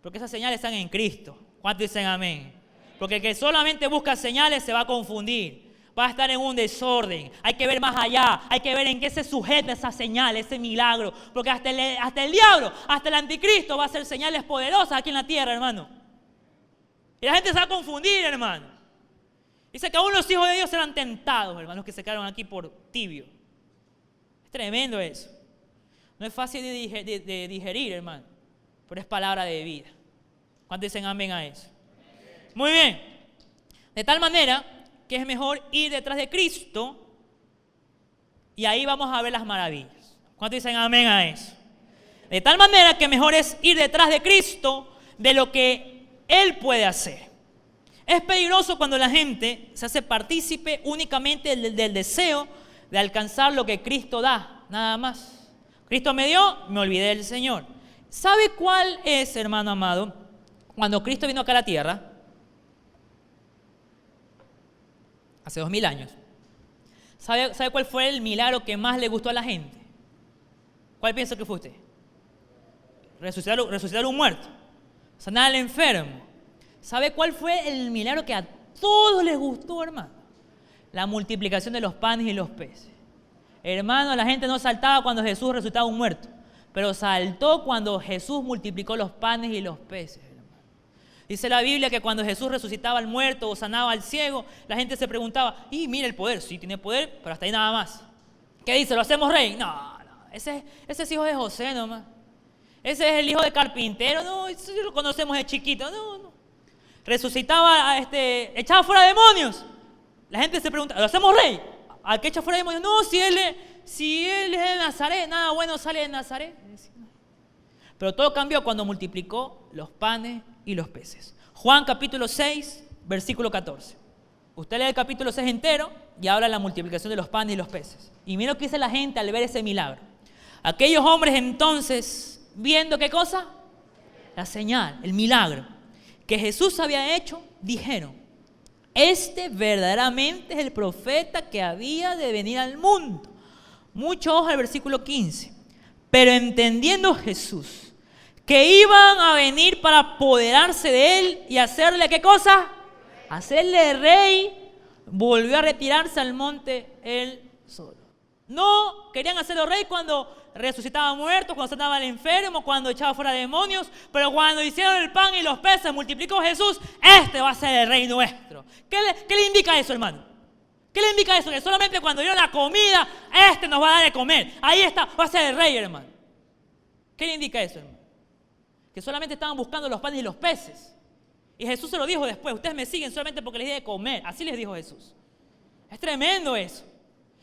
Porque esas señales están en Cristo. ¿Cuántos dicen amén? Porque el que solamente busca señales se va a confundir. Va a estar en un desorden. Hay que ver más allá. Hay que ver en qué se sujeta esa señal, ese milagro. Porque hasta el diablo, hasta el anticristo va a hacer señales poderosas aquí en la tierra, hermano. Y la gente se va a confundir, hermano. Dice que aún los hijos de Dios eran tentados, hermanos, que se quedaron aquí por tibio. Es tremendo eso. No es fácil de digerir, hermano. Pero es palabra de vida. ¿Cuántos dicen amén a eso? Muy bien. De tal manera que es mejor ir detrás de Cristo y ahí vamos a ver las maravillas. ¿Cuántos dicen amén a eso? De tal manera que mejor es ir detrás de Cristo de lo que Él puede hacer. Es peligroso cuando la gente se hace partícipe únicamente del deseo de alcanzar lo que Cristo da, nada más. Cristo me dio, me olvidé del Señor. ¿Sabe cuál es, hermano amado, cuando Cristo vino acá a la tierra? Hace 2000 años. ¿Sabe cuál fue el milagro que más le gustó a la gente? ¿Cuál piensa que fue usted? Resucitar un muerto. Sanar al enfermo. ¿Sabe cuál fue el milagro que a todos les gustó, hermano? La multiplicación de los panes y los peces. Hermano, la gente no saltaba cuando Jesús resucitaba un muerto, pero saltó cuando Jesús multiplicó los panes y los peces, hermano. Dice la Biblia que cuando Jesús resucitaba al muerto o sanaba al ciego, la gente se preguntaba, mira el poder, sí tiene poder, pero hasta ahí nada más. ¿Qué dice? ¿Lo hacemos rey? No, ese es hijo de José nomás. Ese es el hijo de carpintero, no, eso lo conocemos de chiquito, no. Resucitaba, echaba fuera demonios. La gente se pregunta, ¿lo hacemos rey? ¿Al que echa fuera demonios? No, si él es de Nazaret, nada bueno sale de Nazaret. Pero todo cambió cuando multiplicó los panes y los peces. Juan capítulo 6, versículo 14. Usted lee el capítulo 6 entero y habla de la multiplicación de los panes y los peces. Y mira lo que dice la gente al ver ese milagro. Aquellos hombres entonces, viendo ¿qué cosa? La señal, el milagro que Jesús había hecho, dijeron, este verdaderamente es el profeta que había de venir al mundo. Mucho ojo al versículo 15. Pero entendiendo Jesús que iban a venir para apoderarse de él y hacerle ¿qué cosa? Hacerle rey, volvió a retirarse al monte él solo. No querían hacerlo rey cuando resucitaba muertos, cuando sanaba al enfermo, cuando echaba fuera demonios, pero cuando hicieron el pan y los peces, multiplicó Jesús, este va a ser el rey nuestro. ¿Qué le indica eso, hermano? ¿Qué le indica eso? Que solamente cuando dieron la comida, este nos va a dar de comer. Ahí está, va a ser el rey, hermano. ¿Qué le indica eso, hermano? Que solamente estaban buscando los panes y los peces. Y Jesús se lo dijo después, ustedes me siguen solamente porque les di de comer. Así les dijo Jesús. Es tremendo eso.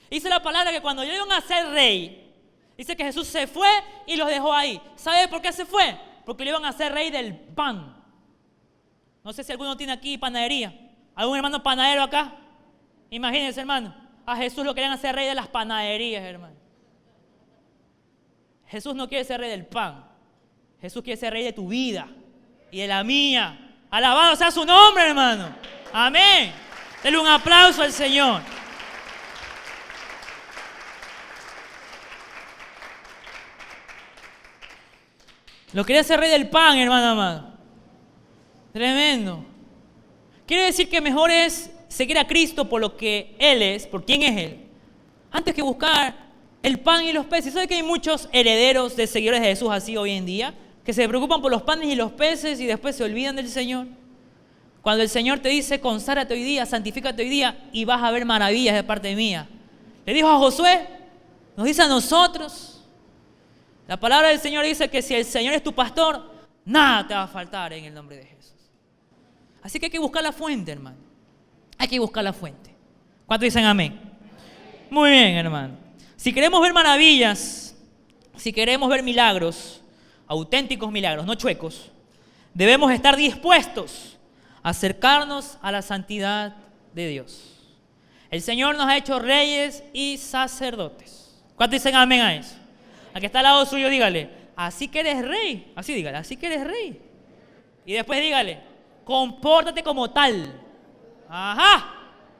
Dice la palabra que cuando iban a ser rey, dice que Jesús se fue y los dejó ahí. ¿Sabe por qué se fue? Porque le iban a hacer rey del pan. No sé si alguno tiene aquí panadería. ¿Algún hermano panadero acá? Imagínense, hermano. A Jesús lo querían hacer rey de las panaderías, hermano. Jesús no quiere ser rey del pan. Jesús quiere ser rey de tu vida y de la mía. Alabado sea su nombre, hermano. Amén. Denle un aplauso al Señor. Lo quería hacer rey del pan, hermano amado. Tremendo. Quiere decir que mejor es seguir a Cristo por lo que Él es, por quién es Él, antes que buscar el pan y los peces. ¿Sabe que hay muchos herederos de seguidores de Jesús así hoy en día? Que se preocupan por los panes y los peces y después se olvidan del Señor. Cuando el Señor te dice, conságrate hoy día, santifícate hoy día y vas a ver maravillas de parte mía. Le dijo a Josué, nos dice a nosotros. La palabra del Señor dice que si el Señor es tu pastor, nada te va a faltar en el nombre de Jesús. Así que hay que buscar la fuente, hermano. Hay que buscar la fuente. ¿Cuántos dicen amén? Muy bien, hermano. Si queremos ver maravillas, si queremos ver milagros, auténticos milagros, no chuecos, debemos estar dispuestos a acercarnos a la santidad de Dios. El Señor nos ha hecho reyes y sacerdotes. ¿Cuántos dicen amén a eso? Aquí está al lado suyo, dígale, así que eres rey. Así dígale, así que eres rey. Y después dígale, compórtate como tal. Ajá,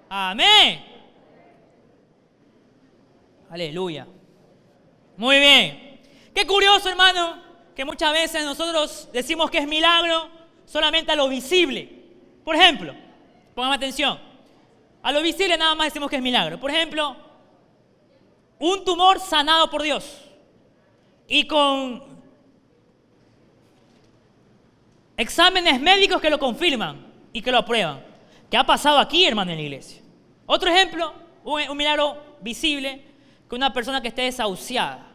amén. Aleluya. Muy bien. Qué curioso, hermano, que muchas veces nosotros decimos que es milagro solamente a lo visible. Por ejemplo, póngame atención, a lo visible nada más decimos que es milagro. Por ejemplo, un tumor sanado por Dios y con exámenes médicos que lo confirman y que lo aprueban. ¿Qué ha pasado aquí, hermano, en la iglesia? Otro ejemplo, un milagro visible, que una persona que esté desahuciada,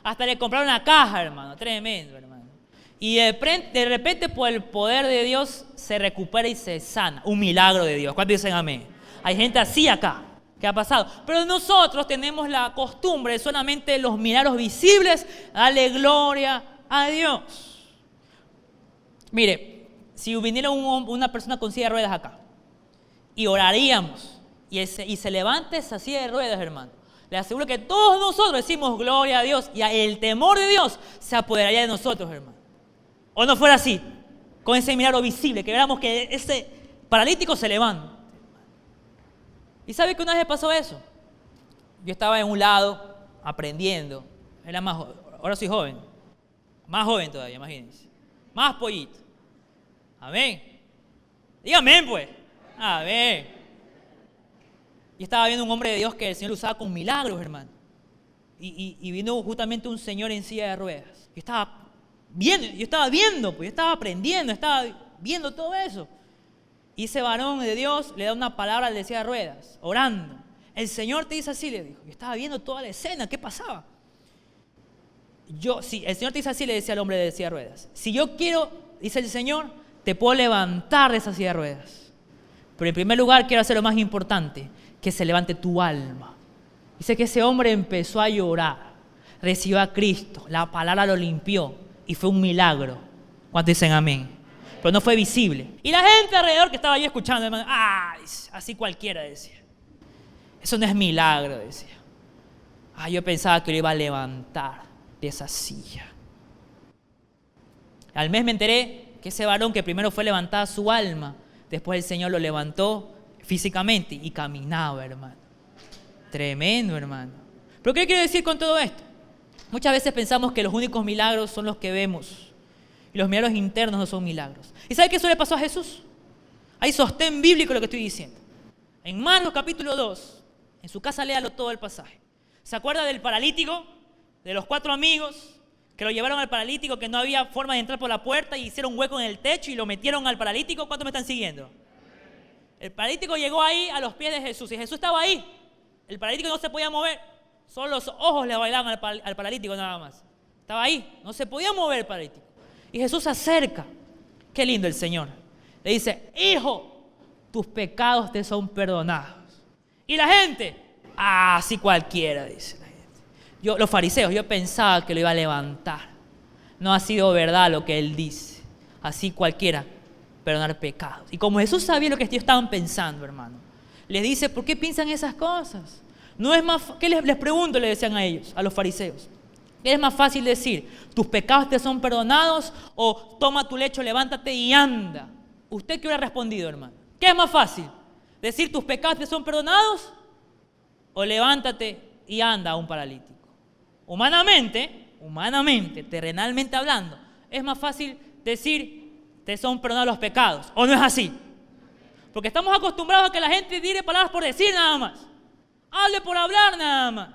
hasta le compraron una caja, hermano, tremendo, hermano. Y de repente, por el poder de Dios, se recupera y se sana. Un milagro de Dios. ¿Cuántos dicen amén? Hay gente así acá, que ha pasado. Pero nosotros tenemos la costumbre de solamente los milagros visibles, darle gloria a Dios. Mire, si viniera una persona con silla de ruedas acá, y oraríamos, y se levanta esa silla de ruedas, hermano, le aseguro que todos nosotros decimos gloria a Dios, y el temor de Dios se apoderaría de nosotros, hermano. O no fuera así, con ese milagro visible, que veamos que ese paralítico se levanta. ¿Y sabe que una vez pasó eso? Yo estaba en un lado aprendiendo, ahora soy joven, más joven todavía, imagínense, más pollito. Amén. Dígame pues, amén. Y estaba viendo un hombre de Dios que el Señor usaba con milagros, hermano. Y vino justamente un señor en silla de ruedas. Yo estaba aprendiendo, estaba viendo todo eso. Y ese varón de Dios le da una palabra al de silla de ruedas, orando. El Señor te dice así, le dijo. Yo estaba viendo toda la escena, ¿qué pasaba? El Señor te dice así, le decía al hombre de silla de ruedas. Si yo quiero, dice el Señor, te puedo levantar de esa silla de ruedas. Pero en primer lugar quiero hacer lo más importante, que se levante tu alma. Dice que ese hombre empezó a llorar, recibió a Cristo, la palabra lo limpió y fue un milagro. ¿Cuántos dicen amén? Pero no fue visible. Y la gente alrededor que estaba ahí escuchando, hermano, así cualquiera decía. Eso no es milagro, decía. Yo pensaba que lo iba a levantar de esa silla. Al mes me enteré que ese varón que primero fue levantada su alma, después el Señor lo levantó físicamente y caminaba, hermano. Tremendo, hermano. ¿Pero qué quiero decir con todo esto? Muchas veces pensamos que los únicos milagros son los que vemos. Y los milagros internos no son milagros. ¿Y sabe qué eso le pasó a Jesús? Hay sostén bíblico lo que estoy diciendo. En Marcos capítulo 2, en su casa léalo todo el pasaje. ¿Se acuerda del paralítico? De los 4 amigos que lo llevaron al paralítico, que no había forma de entrar por la puerta y hicieron un hueco en el techo y lo metieron al paralítico. ¿Cuántos me están siguiendo? El paralítico llegó ahí a los pies de Jesús y Jesús estaba ahí. El paralítico no se podía mover, solo los ojos le bailaban al paralítico nada más. Estaba ahí, no se podía mover el paralítico. Y Jesús se acerca, qué lindo el Señor. Le dice, hijo, tus pecados te son perdonados. Y la gente, así cualquiera, dice la gente. Los fariseos, yo pensaba que lo iba a levantar. No ha sido verdad lo que él dice. Así cualquiera, perdonar pecados. Y como Jesús sabía lo que ellos estaban pensando, hermano, les dice, ¿por qué piensan esas cosas? No es más, ¿qué les pregunto? Le decían a ellos, a los fariseos. ¿Qué es más fácil decir? ¿Tus pecados te son perdonados? O toma tu lecho, levántate y anda. ¿Usted qué hubiera respondido, hermano? ¿Qué es más fácil? ¿Decir tus pecados te son perdonados? ¿O levántate y anda a un paralítico? Humanamente, terrenalmente hablando, es más fácil decir te son perdonados los pecados. ¿O no es así? Porque estamos acostumbrados a que la gente diga palabras por decir nada más. Hable por hablar nada más.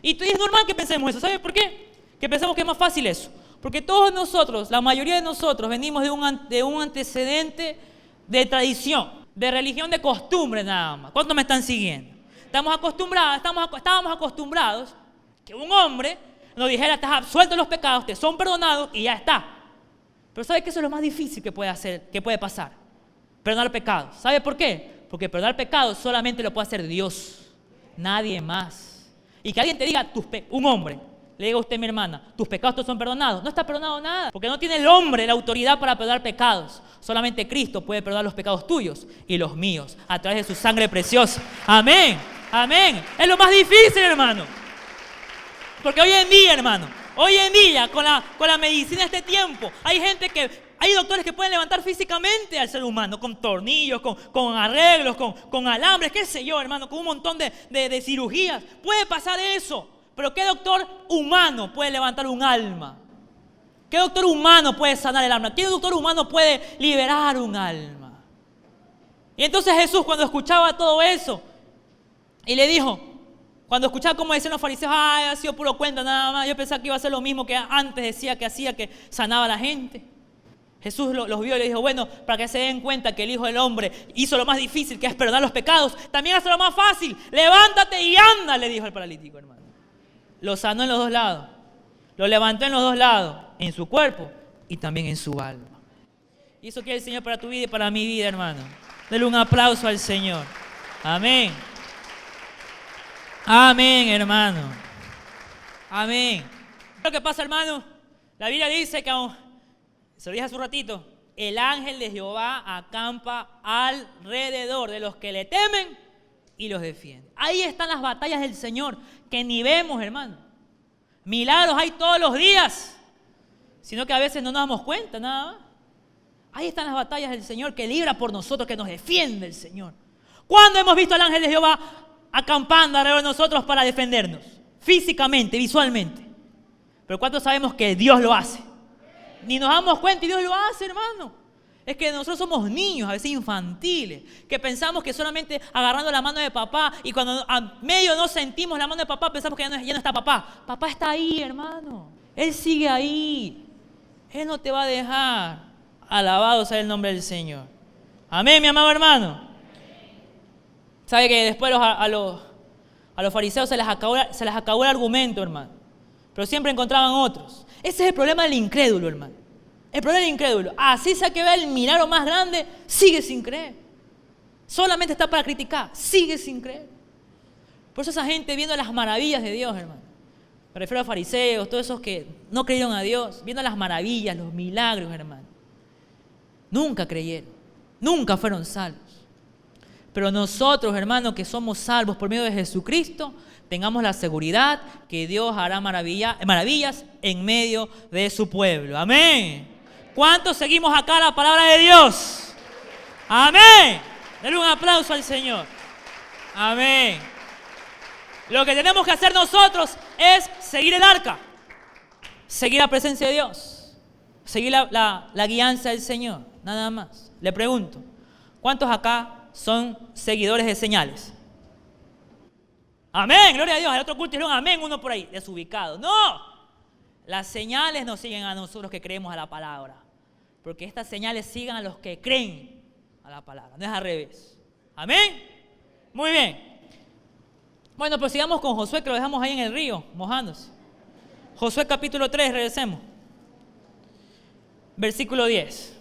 Y es normal que pensemos eso. ¿Sabe por qué? Que pensamos que es más fácil eso. Porque todos nosotros, la mayoría de nosotros, venimos de un antecedente de tradición, de religión, de costumbre nada más. ¿Cuántos me están siguiendo? Estábamos acostumbrados que un hombre nos dijera, estás absuelto de los pecados, te son perdonados y ya está. Pero ¿sabe que eso es lo más difícil que puede pasar? Perdonar pecados. ¿Sabe por qué? Porque perdonar pecados solamente lo puede hacer Dios, nadie más. Y que alguien te diga, un hombre, le diga a usted, mi hermana, tus pecados te son perdonados. No está perdonado nada, porque no tiene el hombre la autoridad para perdonar pecados. Solamente Cristo puede perdonar los pecados tuyos y los míos, a través de su sangre preciosa. Amén, amén. Es lo más difícil, hermano. Porque hoy en día, hermano, con la medicina de este tiempo, hay doctores que pueden levantar físicamente al ser humano, con tornillos, con arreglos, con alambres, qué sé yo, hermano, con un montón de cirugías. Puede pasar eso, pero ¿qué doctor humano puede levantar un alma? ¿Qué doctor humano puede sanar el alma? ¿Qué doctor humano puede liberar un alma? Y entonces Jesús, cuando escuchaba todo eso, y le dijo, cuando escuchaba cómo decían los fariseos, ha sido puro cuento nada más, yo pensaba que iba a ser lo mismo que antes decía que hacía, que sanaba a la gente. Jesús los vio y le dijo, bueno, para que se den cuenta que el Hijo del Hombre hizo lo más difícil, que es perdonar los pecados, también hace lo más fácil, levántate y anda, le dijo al paralítico, hermano. Lo sanó en los dos lados, lo levantó en los dos lados, en su cuerpo y también en su alma. Y eso quiere el Señor para tu vida y para mi vida, hermano. Dele un aplauso al Señor. Amén. Amén, hermano. Amén. Lo que pasa, hermano, la Biblia dice que, se lo dije hace un ratito, el ángel de Jehová acampa alrededor de los que le temen y los defiende. Ahí están las batallas del Señor que ni vemos, hermano. Milagros hay todos los días. sino que a veces no nos damos cuenta nada más. Ahí están las batallas del Señor que libra por nosotros, que nos defiende el Señor. ¿Cuándo hemos visto al ángel de Jehová acampando alrededor de nosotros para defendernos? Físicamente, visualmente. Pero ¿cuántos sabemos que Dios lo hace? Ni nos damos cuenta y Dios lo hace, hermano. Es que nosotros somos niños, a veces infantiles, que pensamos que solamente agarrando la mano de papá y cuando a medio no sentimos la mano de papá, pensamos que ya no está papá. Papá está ahí, hermano. Él sigue ahí. Él no te va a dejar. Alabado sea el nombre del Señor. Amén, mi amado hermano. ¿Sabe que después a los fariseos se les acabó el argumento, hermano? Pero siempre encontraban otros. Ese es el problema del incrédulo, hermano. El problema del incrédulo. Así sea que vea el milagro más grande, sigue sin creer. Solamente está para criticar, sigue sin creer. Por eso esa gente viendo las maravillas de Dios, hermano. Me refiero a fariseos, todos esos que no creyeron a Dios, viendo las maravillas, los milagros, hermano. Nunca creyeron, nunca fueron salvos. Pero nosotros, hermanos, que somos salvos por medio de Jesucristo, tengamos la seguridad que Dios hará maravillas en medio de su pueblo. Amén. ¿Cuántos seguimos acá la palabra de Dios? Amén. Denle un aplauso al Señor. Amén. Lo que tenemos que hacer nosotros es seguir el arca, seguir la presencia de Dios, seguir la guianza del Señor, nada más. Le pregunto, ¿cuántos acá son seguidores de señales? Amén, gloria a Dios. El otro culto dijeron amén, uno por ahí, desubicado. No, las señales nos siguen a nosotros que creemos a la palabra, porque estas señales siguen a los que creen a la palabra, no es al revés. Amén. Muy bien. Bueno, pues sigamos con Josué, que lo dejamos ahí en el río, mojándose. Josué capítulo 3, regresemos. Versículo 10.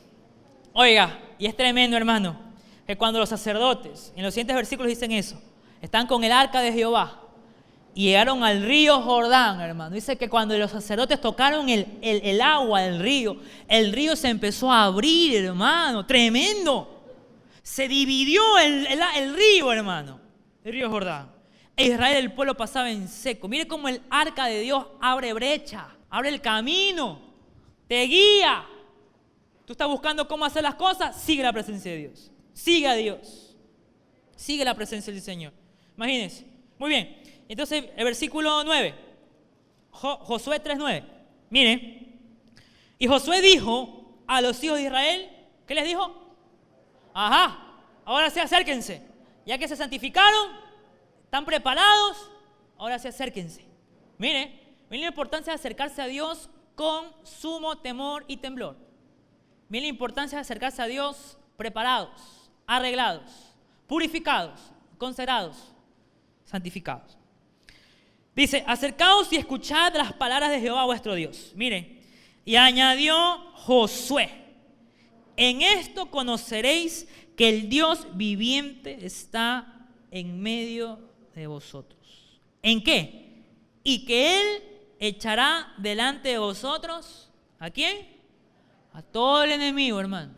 Oiga, y es tremendo, hermano, que cuando los sacerdotes, en los siguientes versículos dicen eso, están con el arca de Jehová y llegaron al río Jordán, hermano. Dice que cuando los sacerdotes tocaron el agua del río, el río se empezó a abrir, hermano, tremendo. Se dividió el río, hermano, el río Jordán. E Israel, el pueblo, pasaba en seco. Mire cómo el arca de Dios abre brecha, abre el camino, te guía. Tú estás buscando cómo hacer las cosas, sigue la presencia de Dios. Sigue a Dios. Sigue la presencia del Señor. Imagínense. Muy bien. Entonces, el versículo 9. Josué 3:9. Mire. Y Josué dijo a los hijos de Israel, ¿qué les dijo? Ajá, ahora sí acérquense. Ya que se santificaron, ¿están preparados? Ahora sí acérquense. Mire la importancia de acercarse a Dios con sumo temor y temblor. Mire la importancia de acercarse a Dios preparados, arreglados, purificados, consagrados, santificados. Dice, acercaos y escuchad las palabras de Jehová vuestro Dios. Mire, y añadió Josué, en esto conoceréis que el Dios viviente está en medio de vosotros. ¿En qué? Y que Él echará delante de vosotros, ¿a quién? A todo el enemigo, hermano.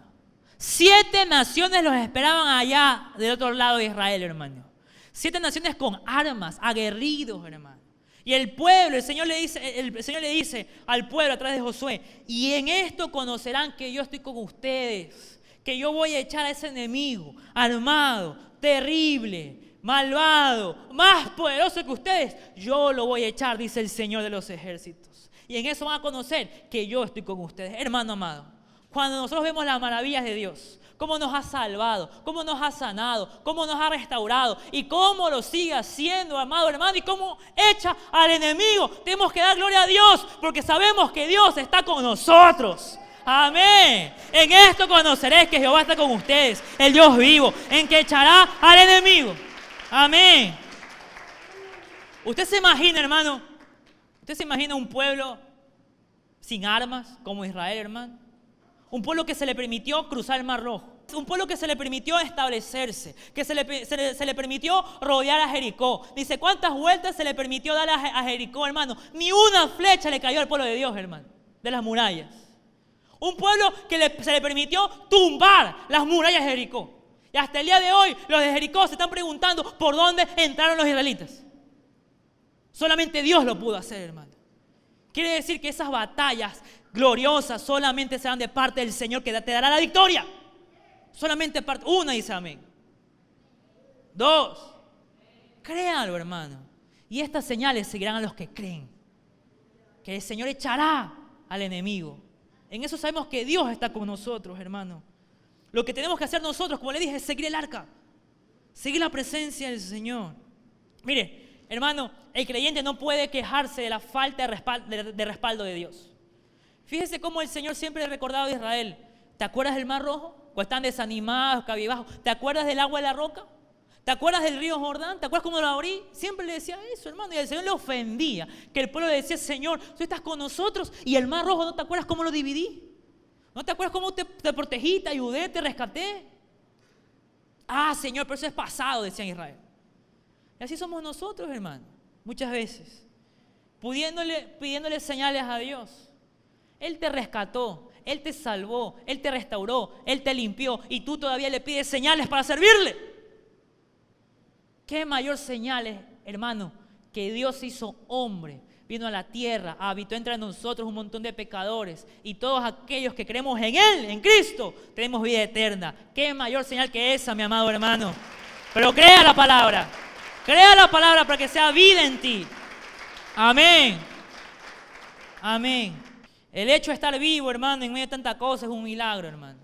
7 naciones los esperaban allá del otro lado de Israel, hermano. 7 naciones con armas, aguerridos, hermano. Y el pueblo, el Señor le dice al pueblo a través de Josué, y en esto conocerán que yo estoy con ustedes, que yo voy a echar a ese enemigo armado, terrible, malvado, más poderoso que ustedes, yo lo voy a echar, dice el Señor de los ejércitos. Y en eso van a conocer que yo estoy con ustedes. Hermano amado, cuando nosotros vemos las maravillas de Dios, cómo nos ha salvado, cómo nos ha sanado, cómo nos ha restaurado y cómo lo sigue haciendo, amado hermano, y cómo echa al enemigo, tenemos que dar gloria a Dios porque sabemos que Dios está con nosotros. Amén. En esto conoceréis que Jehová está con ustedes, el Dios vivo, en que echará al enemigo. Amén. Usted se imagina, hermano, usted se imagina un pueblo sin armas como Israel, hermano. Un pueblo que se le permitió cruzar el Mar Rojo. Un pueblo que se le permitió establecerse, que se le permitió rodear a Jericó. Dice, ¿cuántas vueltas se le permitió dar a Jericó, hermano? Ni una flecha le cayó al pueblo de Dios, hermano, de las murallas. Un pueblo que se le permitió tumbar las murallas de Jericó. Y hasta el día de hoy, los de Jericó se están preguntando por dónde entraron los israelitas. Solamente Dios lo pudo hacer, hermano. Quiere decir que esas batallas gloriosas solamente serán de parte del Señor que te dará la victoria. Solamente parte. Una dice amén. 2. Créanlo, hermano. Y estas señales seguirán a los que creen. Que el Señor echará al enemigo. En eso sabemos que Dios está con nosotros, hermano. Lo que tenemos que hacer nosotros, como le dije, es seguir el arca. Seguir la presencia del Señor. Mire, hermano, el creyente no puede quejarse de la falta de respaldo de Dios. Fíjese cómo el Señor siempre le recordaba a Israel. ¿Te acuerdas del Mar Rojo? Cuando están desanimados, cabizbajos. ¿Te acuerdas del agua de la roca? ¿Te acuerdas del río Jordán? ¿Te acuerdas cómo lo abrí? Siempre le decía eso, hermano. Y el Señor le ofendía. Que el pueblo le decía, Señor, tú estás con nosotros. Y el Mar Rojo, ¿no te acuerdas cómo lo dividí? ¿No te acuerdas cómo te protegí, te ayudé, te rescaté? Ah, Señor, pero eso es pasado, decía Israel. Y así somos nosotros, hermano. Muchas veces. Pidiéndole señales a Dios. Él te rescató. Él te salvó. Él te restauró. Él te limpió. Y tú todavía le pides señales para servirle. ¿Qué mayor señales, hermano? Que Dios hizo hombre, vino a la tierra, habitó entre nosotros un montón de pecadores y todos aquellos que creemos en Él, en Cristo, tenemos vida eterna. ¿Qué mayor señal que esa, mi amado hermano? Pero crea la palabra para que sea vida en ti. Amén. Amén. El hecho de estar vivo, hermano, en medio de tanta cosa es un milagro, hermano.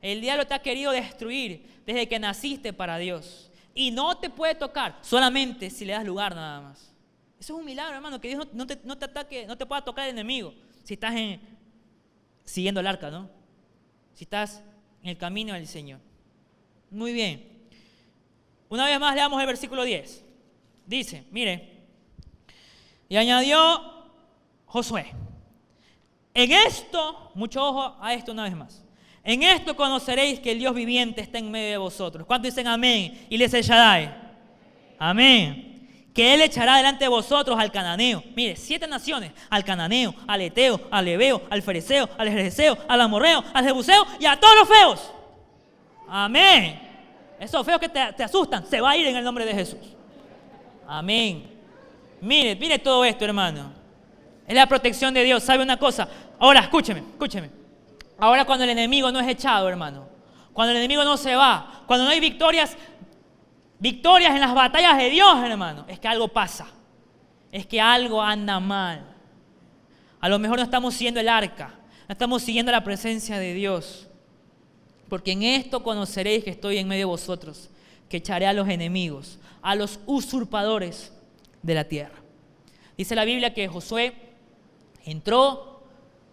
El diablo te ha querido destruir desde que naciste para Dios. Y no te puede tocar solamente si le das lugar nada más. Eso es un milagro, hermano, que Dios no te ataque, no te pueda tocar el enemigo. Si estás siguiendo el arca, ¿no? Si estás en el camino del Señor. Muy bien. Una vez más leamos el versículo 10. Dice, mire. Y añadió Josué. En esto, mucho ojo a esto una vez más. En esto conoceréis que el Dios viviente está en medio de vosotros. ¿Cuántos dicen amén? Y les echará. Amén. Que Él echará delante de vosotros al cananeo. Mire, 7 naciones. Al cananeo, al eteo, al ebeo, al fereceo, al jerjeseo, al amorreo, al jebuseo y a todos los feos. Amén. Esos feos que te asustan, se va a ir en el nombre de Jesús. Amén. Mire todo esto, hermano. Es la protección de Dios. ¿Sabe una cosa? Ahora, escúcheme. Ahora cuando el enemigo no es echado, hermano, cuando el enemigo no se va, cuando no hay victorias en las batallas de Dios, hermano, es que algo pasa, es que algo anda mal. A lo mejor no estamos siguiendo el arca, no estamos siguiendo la presencia de Dios, porque en esto conoceréis que estoy en medio de vosotros, que echaré a los enemigos, a los usurpadores de la tierra. Dice la Biblia que Josué entró,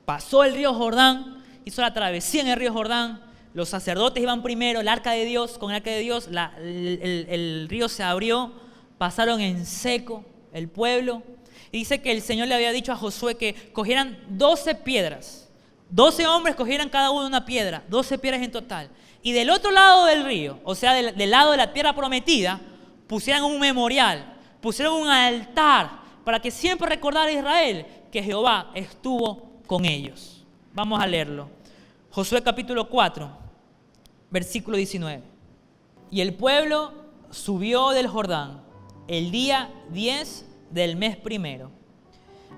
pasó el río Jordán, hizo la travesía en el río Jordán, los sacerdotes iban primero, el arca de Dios, con el arca de Dios, el río se abrió, pasaron en seco el pueblo, y dice que el Señor le había dicho a Josué que cogieran 12 piedras, 12 hombres cogieran cada uno una piedra, 12 piedras en total, y del otro lado del río, o sea, del lado de la tierra prometida, pusieran un memorial, pusieron un altar, para que siempre recordara a Israel que Jehová estuvo con ellos. Vamos a leerlo. Josué capítulo 4, versículo 19. Y el pueblo subió del Jordán el día 10 del mes primero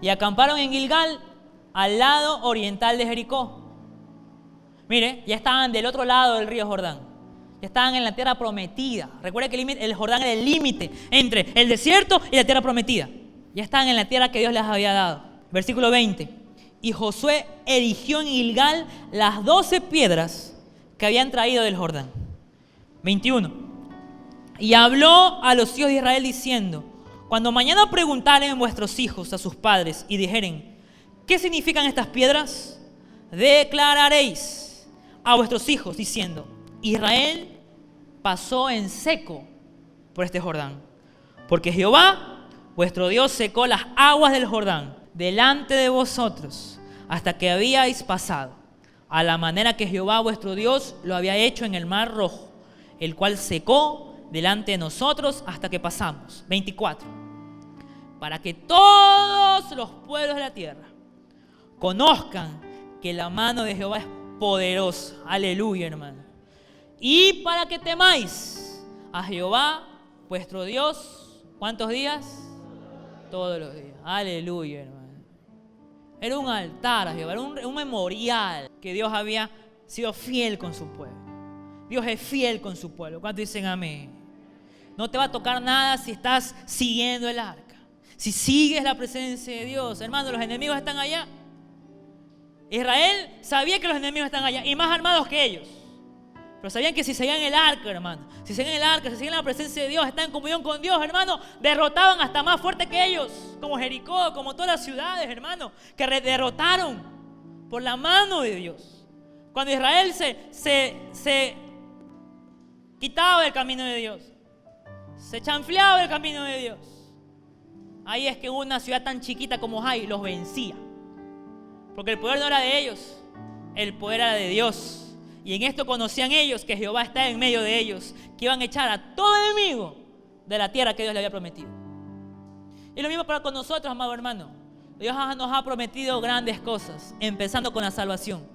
y acamparon en Gilgal al lado oriental de Jericó. Mire, ya estaban del otro lado del río Jordán. Ya estaban en la tierra prometida. Recuerda que el Jordán era el límite entre el desierto y la tierra prometida. Ya estaban en la tierra que Dios les había dado. Versículo 20. Y Josué erigió en Gilgal las 12 piedras que habían traído del Jordán. 21. Y habló a los hijos de Israel diciendo: cuando mañana preguntaren vuestros hijos a sus padres y dijeren: ¿qué significan estas piedras? Declararéis a vuestros hijos diciendo: Israel pasó en seco por este Jordán, porque Jehová vuestro Dios secó las aguas del Jordán delante de vosotros hasta que habíais pasado, a la manera que Jehová vuestro Dios lo había hecho en el Mar Rojo, el cual secó delante de nosotros hasta que pasamos. 24. Para que todos los pueblos de la tierra conozcan que la mano de Jehová es poderosa. Aleluya, hermano. Y para que temáis a Jehová vuestro Dios, ¿cuántos días? Todos los días. Aleluya, hermano. Era un altar a Jehová, era un memorial que Dios había sido fiel con su pueblo. Dios es fiel con su pueblo. ¿Cuántos dicen amén? No te va a tocar nada si estás siguiendo el arca. Si sigues la presencia de Dios. Hermano, los enemigos están allá. Israel sabía que los enemigos están allá y más armados que ellos. Pero sabían que si seguían el arca, hermano, si seguían el arca, si seguían la presencia de Dios, estaban en comunión con Dios, hermano, derrotaban hasta más fuerte que ellos, como Jericó, como todas las ciudades, hermano, que derrotaron por la mano de Dios. Cuando Israel se quitaba del camino de Dios, se chanfleaba del camino de Dios, ahí es que una ciudad tan chiquita como Jai los vencía. Porque el poder no era de ellos, el poder era de Dios. Y en esto conocían ellos que Jehová está en medio de ellos, que iban a echar a todo enemigo de la tierra que Dios le había prometido. Y lo mismo para con nosotros, amado hermano. Dios nos ha prometido grandes cosas, empezando con la salvación.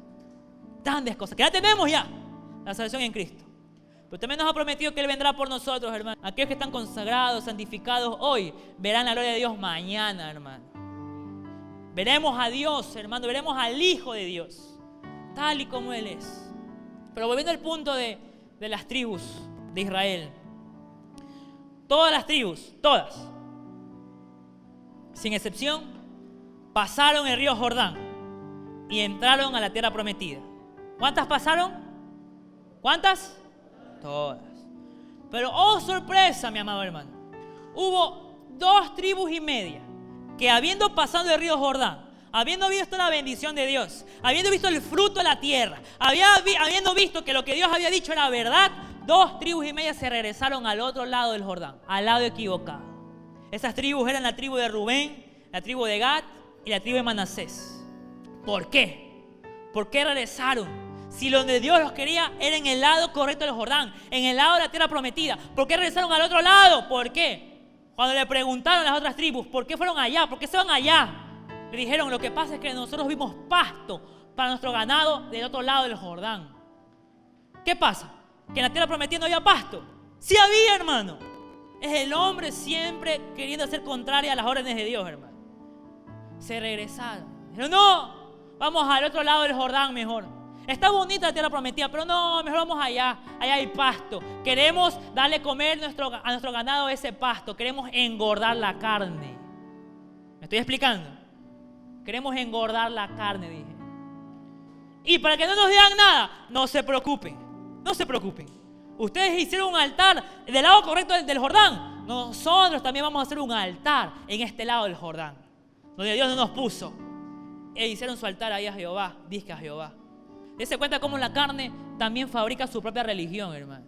Grandes cosas, que ya tenemos ya, la salvación en Cristo. Pero también nos ha prometido que Él vendrá por nosotros, hermano. Aquellos que están consagrados, santificados hoy, verán la gloria de Dios mañana, hermano. Veremos a Dios, hermano, veremos al Hijo de Dios, tal y como Él es. Pero volviendo al punto de las tribus de Israel. Todas las tribus, todas, sin excepción, pasaron el río Jordán y entraron a la tierra prometida. ¿Cuántas pasaron? ¿Cuántas? Todas. Pero, oh sorpresa, mi amado hermano, hubo 2 tribus y media que habiendo pasado el río Jordán, habiendo visto la bendición de Dios, habiendo visto el fruto de la tierra, habiendo visto que lo que Dios había dicho era verdad, 2 tribus y media se regresaron al otro lado del Jordán, al lado equivocado. Esas tribus eran la tribu de Rubén, la tribu de Gad y la tribu de Manasés. ¿Por qué? ¿Por qué regresaron? Si donde Dios los quería era en el lado correcto del Jordán, en el lado de la tierra prometida. ¿Por qué regresaron al otro lado? ¿Por qué? Cuando le preguntaron a las otras tribus, ¿por qué fueron allá? ¿Por qué se van allá? Le dijeron, lo que pasa es que nosotros vimos pasto para nuestro ganado del otro lado del Jordán. ¿Qué pasa? ¿Que en la tierra prometida no había pasto? Sí había, hermano. Es el hombre siempre queriendo ser contrario a las órdenes de Dios, hermano. Se regresaron. Dijeron, no, vamos al otro lado del Jordán mejor. Está bonita la tierra prometida, pero no, mejor vamos allá. Allá hay pasto. Queremos darle comer a nuestro ganado ese pasto. Queremos engordar la carne. ¿Me estoy explicando? Queremos engordar la carne, dije. Y para que no nos digan nada, no se preocupen. No se preocupen. Ustedes hicieron un altar del lado correcto del Jordán. Nosotros también vamos a hacer un altar en este lado del Jordán, donde Dios nos puso. E hicieron su altar ahí a Jehová, dizque a Jehová. Dese cuenta cómo la carne también fabrica su propia religión, hermano.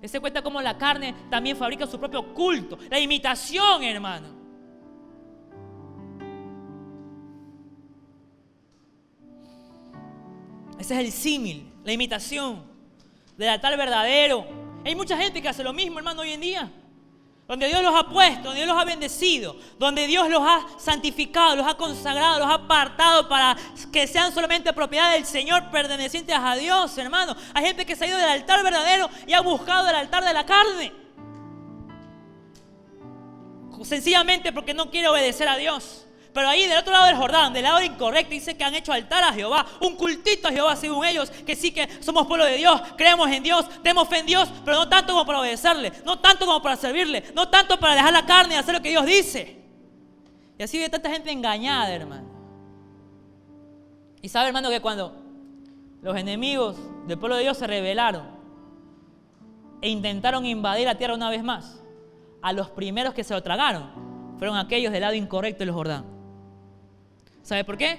Dese cuenta cómo la carne también fabrica su propio culto. La imitación, hermano. Ese es el símil, la imitación del altar verdadero. Hay mucha gente que hace lo mismo, hermano, hoy en día. Donde Dios los ha puesto, donde Dios los ha bendecido, donde Dios los ha santificado, los ha consagrado, los ha apartado para que sean solamente propiedad del Señor, pertenecientes a Dios, hermano. Hay gente que se ha ido del altar verdadero y ha buscado el altar de la carne. Sencillamente porque no quiere obedecer a Dios. Pero ahí del otro lado del Jordán, del lado incorrecto, dice que han hecho altar a Jehová, un cultito a Jehová según ellos, que sí que somos pueblo de Dios, creemos en Dios, tenemos fe en Dios, pero no tanto como para obedecerle, no tanto como para servirle, no tanto para dejar la carne y hacer lo que Dios dice. Y así ve tanta gente engañada, hermano. Y sabe, hermano, que cuando los enemigos del pueblo de Dios se rebelaron e intentaron invadir la tierra una vez más, a los primeros que se lo tragaron fueron aquellos del lado incorrecto del Jordán. ¿Sabe por qué?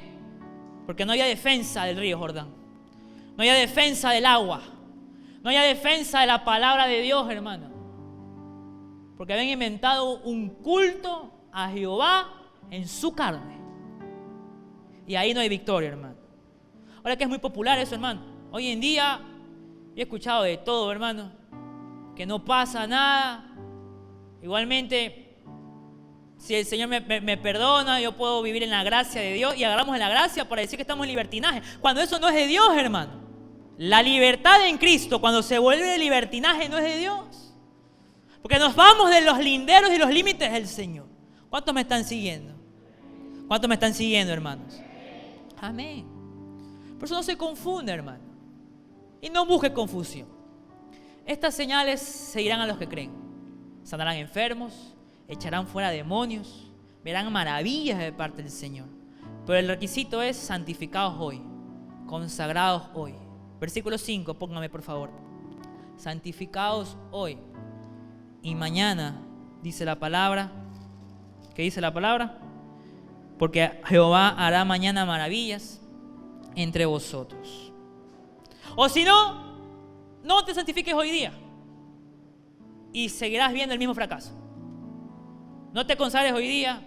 Porque no había defensa del río Jordán. No había defensa del agua. No había defensa de la palabra de Dios, hermano. Porque habían inventado un culto a Jehová en su carne. Y ahí no hay victoria, hermano. Ahora que es muy popular eso, hermano. Hoy en día he escuchado de todo, hermano. Que no pasa nada. Igualmente, si el Señor me perdona, yo puedo vivir en la gracia de Dios. Y agarramos en la gracia para decir que estamos en libertinaje, cuando eso no es de Dios, hermano. La libertad en Cristo, cuando se vuelve libertinaje, no es de Dios. Porque nos vamos de los linderos y los límites del Señor. ¿Cuántos me están siguiendo? ¿Cuántos me están siguiendo, hermanos? Amén. Por eso no se confunda, hermano. Y no busque confusión. Estas señales seguirán a los que creen. Sanarán enfermos, echarán fuera demonios, verán maravillas de parte del Señor. Pero el requisito es santificados hoy, consagrados hoy. Versículo 5, póngame por favor. Santificados hoy. Y mañana, dice la palabra. ¿Qué dice la palabra? Porque Jehová hará mañana maravillas entre vosotros. O si no, no te santifiques hoy día y seguirás viendo el mismo fracaso. No te consagres hoy día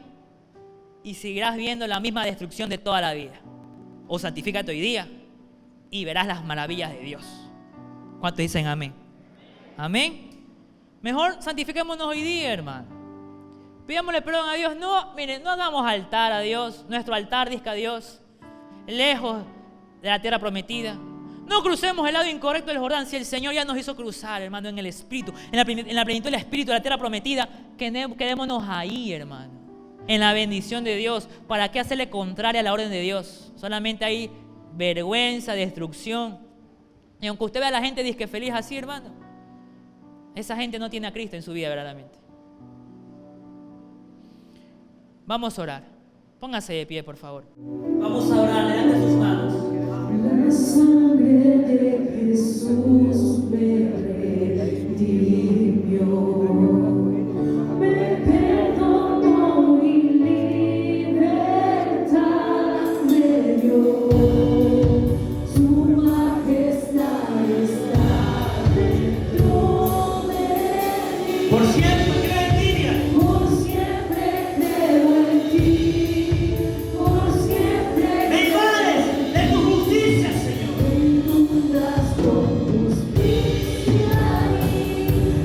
y seguirás viendo la misma destrucción de toda la vida. O santifícate hoy día y verás las maravillas de Dios. ¿Cuántos dicen amén? Amén. Mejor santifiquémonos hoy día, hermano. Pidámosle perdón a Dios. No, miren, no hagamos altar a Dios. Nuestro altar disque a Dios, lejos de la tierra prometida. No crucemos el lado incorrecto del Jordán. Si el Señor ya nos hizo cruzar, hermano, en el Espíritu, en la plenitud del Espíritu, de la tierra prometida, quedémonos ahí, hermano, en la bendición de Dios. ¿Para qué hacerle contraria a la orden de Dios? Solamente hay vergüenza, destrucción. Y aunque usted vea a la gente disque feliz así, hermano, esa gente no tiene a Cristo en su vida verdaderamente. Vamos a orar. Póngase de pie, por favor. Vamos a orar, levante sus manos. La sangre de Jesús me redimió, me perdonó y libertad me dio. Su majestad está dentro de mí. Por siempre creo en ti, Dios. Por siempre creo en ti. Por siempre Me invades de tu justicia, Señor. inundas con justicia y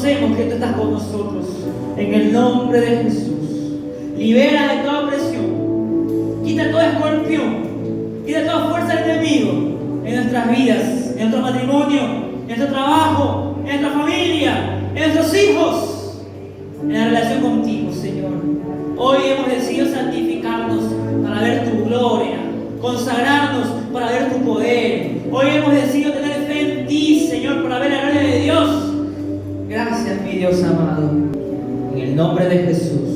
reconocemos que tú estás con nosotros. En el nombre de Jesús. Libera de toda opresión. Quita toda escorpión. Quita toda fuerza del enemigo en nuestras vidas, en nuestro matrimonio, en nuestro trabajo, en nuestra familia, en nuestros hijos, en la relación contigo, Señor. Hoy hemos decidido santificarnos para ver tu gloria, consagrarnos para ver tu poder. Hoy hemos decidido tener fe en ti, Señor, para ver la gloria de Dios. Gracias, mi Dios amado. En el nombre de Jesús.